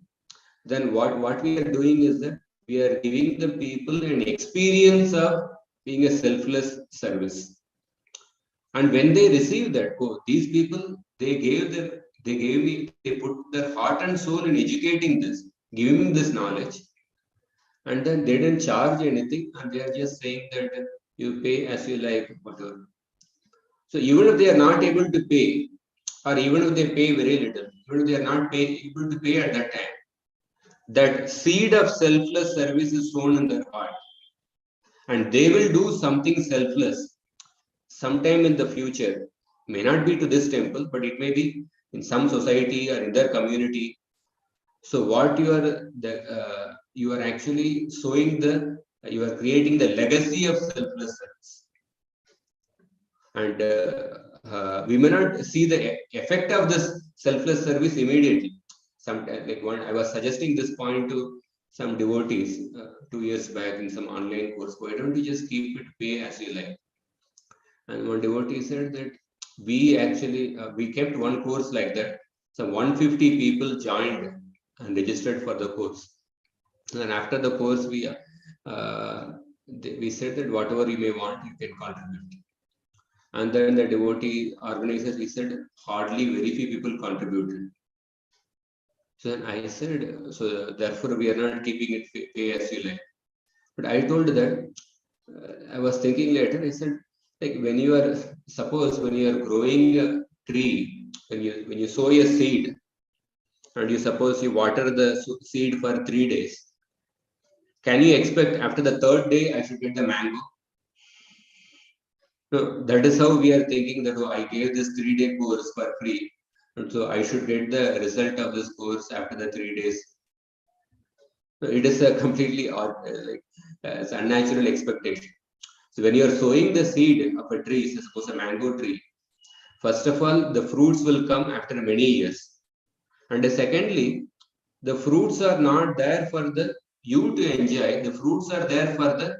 then what we are doing is that we are giving the people an experience of being a selfless service. And when they receive that, these people, they put their heart and soul in educating this, giving this knowledge. And then they didn't charge anything, and they are just saying that you pay as you like, whatever. So even if they are not able to pay, or even if they pay very little, even if they are not able to pay at that time, that seed of selfless service is sown in their heart. And they will do something selfless sometime in the future. May not be to this temple, but it may be in some society or in their community. So what you are actually sowing you are creating the legacy of selfless service. And we may not see the effect of this selfless service immediately. Sometimes, I was suggesting this point to some devotees 2 years back in some online course. Why don't you just keep it pay as you like? And one devotee said that we actually we kept one course like that. So 150 people joined and registered for the course. And after the course, we said that whatever you may want, you can contribute. And then the devotee organizers, he said, hardly very few people contributed. So then I said, so therefore we are not keeping it pay as you like. But I told that, I was thinking later, I said, like when you are growing a tree, when you sow a seed, and you suppose you water the seed for 3 days, can you expect after the 3rd day I should get the mango? No, that is how we are thinking that I gave this 3-day course for free, and so I should get the result of this course after the 3 days. So it is a completely it's unnatural expectation. So when you are sowing the seed of a tree, suppose a mango tree, first of all, the fruits will come after many years. And secondly, the fruits are not there for you to enjoy. The fruits are there for the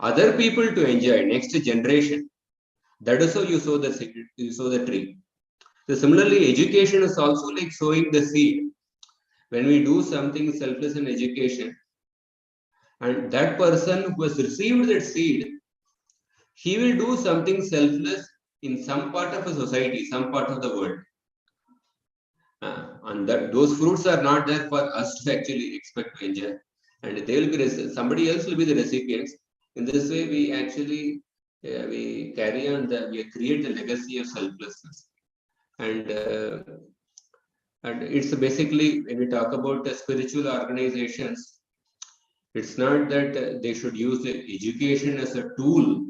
other people to enjoy, next generation. That is how you sow the seed, you sow the tree. So similarly, education is also like sowing the seed. When we do something selfless in education, and that person who has received that seed, he will do something selfless in some part of a society, some part of the world. And those fruits are not there for us to actually expect to enjoy. And they will be somebody else will be the recipients. In this way, we actually we carry on we create the legacy of selflessness. And it's basically, when we talk about spiritual organizations, it's not that they should use education as a tool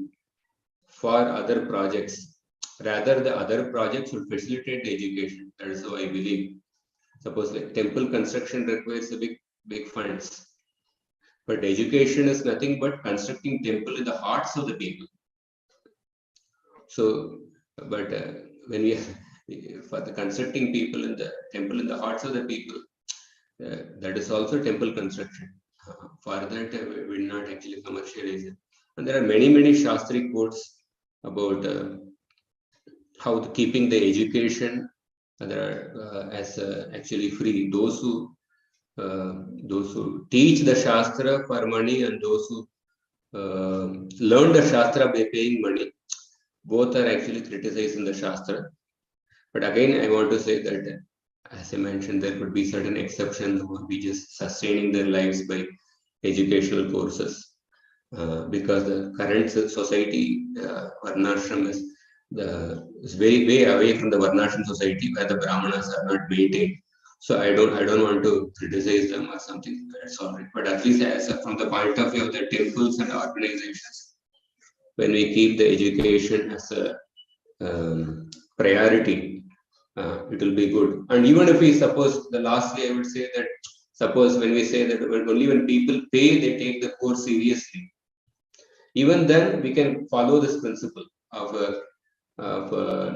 for other projects. Rather, the other projects should facilitate the education. That is how I believe. Suppose like temple construction requires a big funds, but education is nothing but constructing temple in the hearts of the people. So, but when we for the constructing people in the temple in the hearts of the people, that is also temple construction. For that, we will not actually commercialize it. And there are many Shastri quotes about how keeping the education as actually free. Those who teach the Shastra for money and those who learn the Shastra by paying money, both are actually criticized in the Shastra. But again, I want to say that, as I mentioned, there could be certain exceptions who will be just sustaining their lives by educational courses. Because the current society, Varnashram is very way away from the Varnashram society where the Brahmanas are not maintained. So I don't want to criticize them or something. That's all right. But at least from the point of view of the temples and organizations, when we keep the education as a priority, it will be good. And even if we suppose, the lastly I would say that, suppose when we say that only when people pay, they take the course seriously. Even then, we can follow this principle of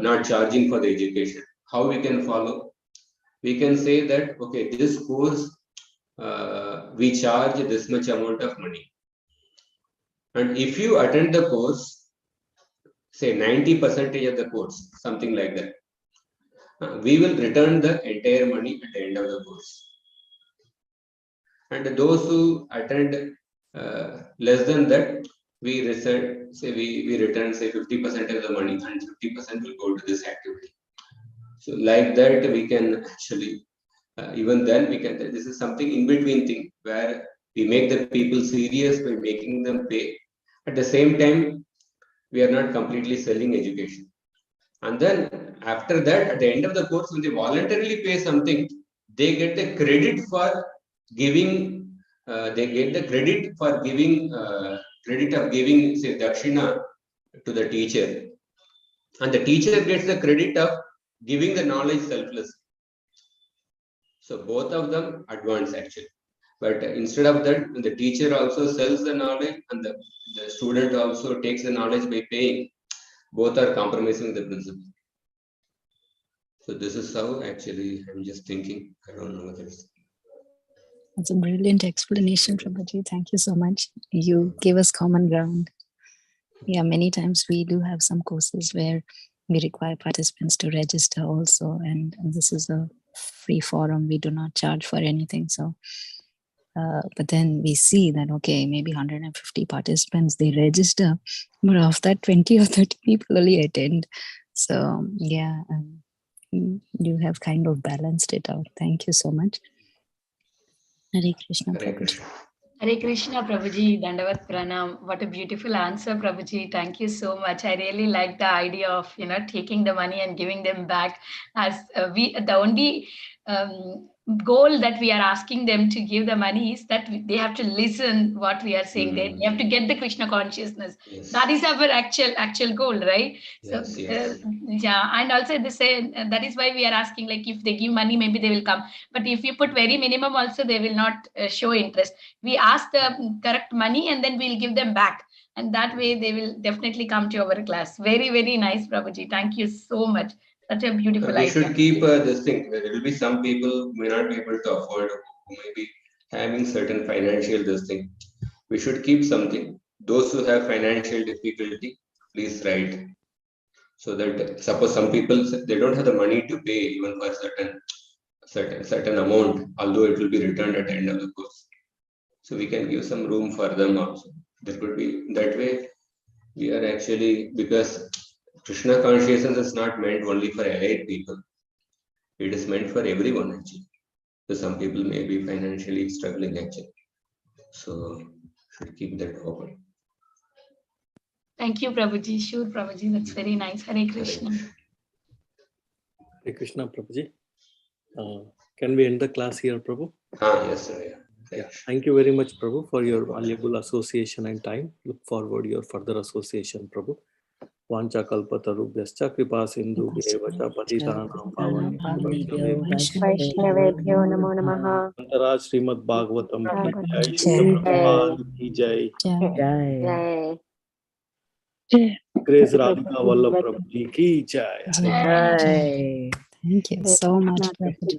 not charging for the education. How we can follow? We can say that, okay, this course, we charge this much amount of money. And if you attend the course, say 90% of the course, something like that, we will return the entire money at the end of the course. And those who attend less than that, we return, say 50% of the money, and 50% will go to this activity. So like that, we can actually, even then we can, this is something in between thing where we make the people serious by making them pay. At the same time, we are not completely selling education. And then after that, at the end of the course, when they voluntarily pay something, they get the credit for giving. They get the credit for giving say dakshina to the teacher, and the teacher gets the credit of giving the knowledge selflessly. So both of them advance actually. But instead of that, the teacher also sells the knowledge, and the student also takes the knowledge by paying. Both are compromising the principle. So this is how actually I'm just thinking. I don't know whether it's... That's a brilliant explanation, Prabhuji. Thank you so much. You gave us common ground. Yeah, many times we do have some courses where we require participants to register also, and this is a free forum. We do not charge for anything. So, but then we see that, okay, maybe 150 participants, they register, but of that 20 or 30 people only attend. So yeah, you have kind of balanced it out. Thank you so much. Hare Krishna, Prabhuji. Hare Krishna, Prabhuji, Dandavat Pranam. What a beautiful answer, Prabhuji. Thank you so much. I really like the idea of, taking the money and giving them back. As the only goal that we are asking them to give the money is that they have to listen what we are saying. They have to get the Krishna consciousness. Yes. That is our actual goal, right? Yes, so yeah, and also they say that is why we are asking, like, if they give money, maybe they will come. But if you put very minimum, also they will not show interest. We ask the correct money and then we'll give them back. And that way they will definitely come to our class. Very, very nice, Prabhuji. Thank you so much. Such a beautiful idea. We should keep this thing. There will be some people who may not be able to afford, who may be having certain financial this thing. We should keep something. Those who have financial difficulty, please write. So that suppose some people, they don't have the money to pay even for certain amount, although it will be returned at the end of the course. So we can give some room for them also. There could be that way. We are actually, because Krishna consciousness is not meant only for elite people. It is meant for everyone actually. So some people may be financially struggling actually. So should keep that open. Thank you, Prabhuji. Sure, Prabhuji. That's very nice. Hare Krishna. Hare Krishna, Prabhuji. Can we end the class here, Prabhu? Yes, sir. Yeah. Thank you very much, Prabhu, for your valuable association and time. Look forward your further association, Prabhu. Vancha kalpatarubhyascha kripa sindhu bhevacha patitanam pavanebhyo Vaishnavebhyo namo namaha. Antaraj Srimad Bhagavatam ki jai, Srila Prabhupada ki jai. Grace Radhika Vallabha Prabhu ki jai. Thank you so much, Prabhuji.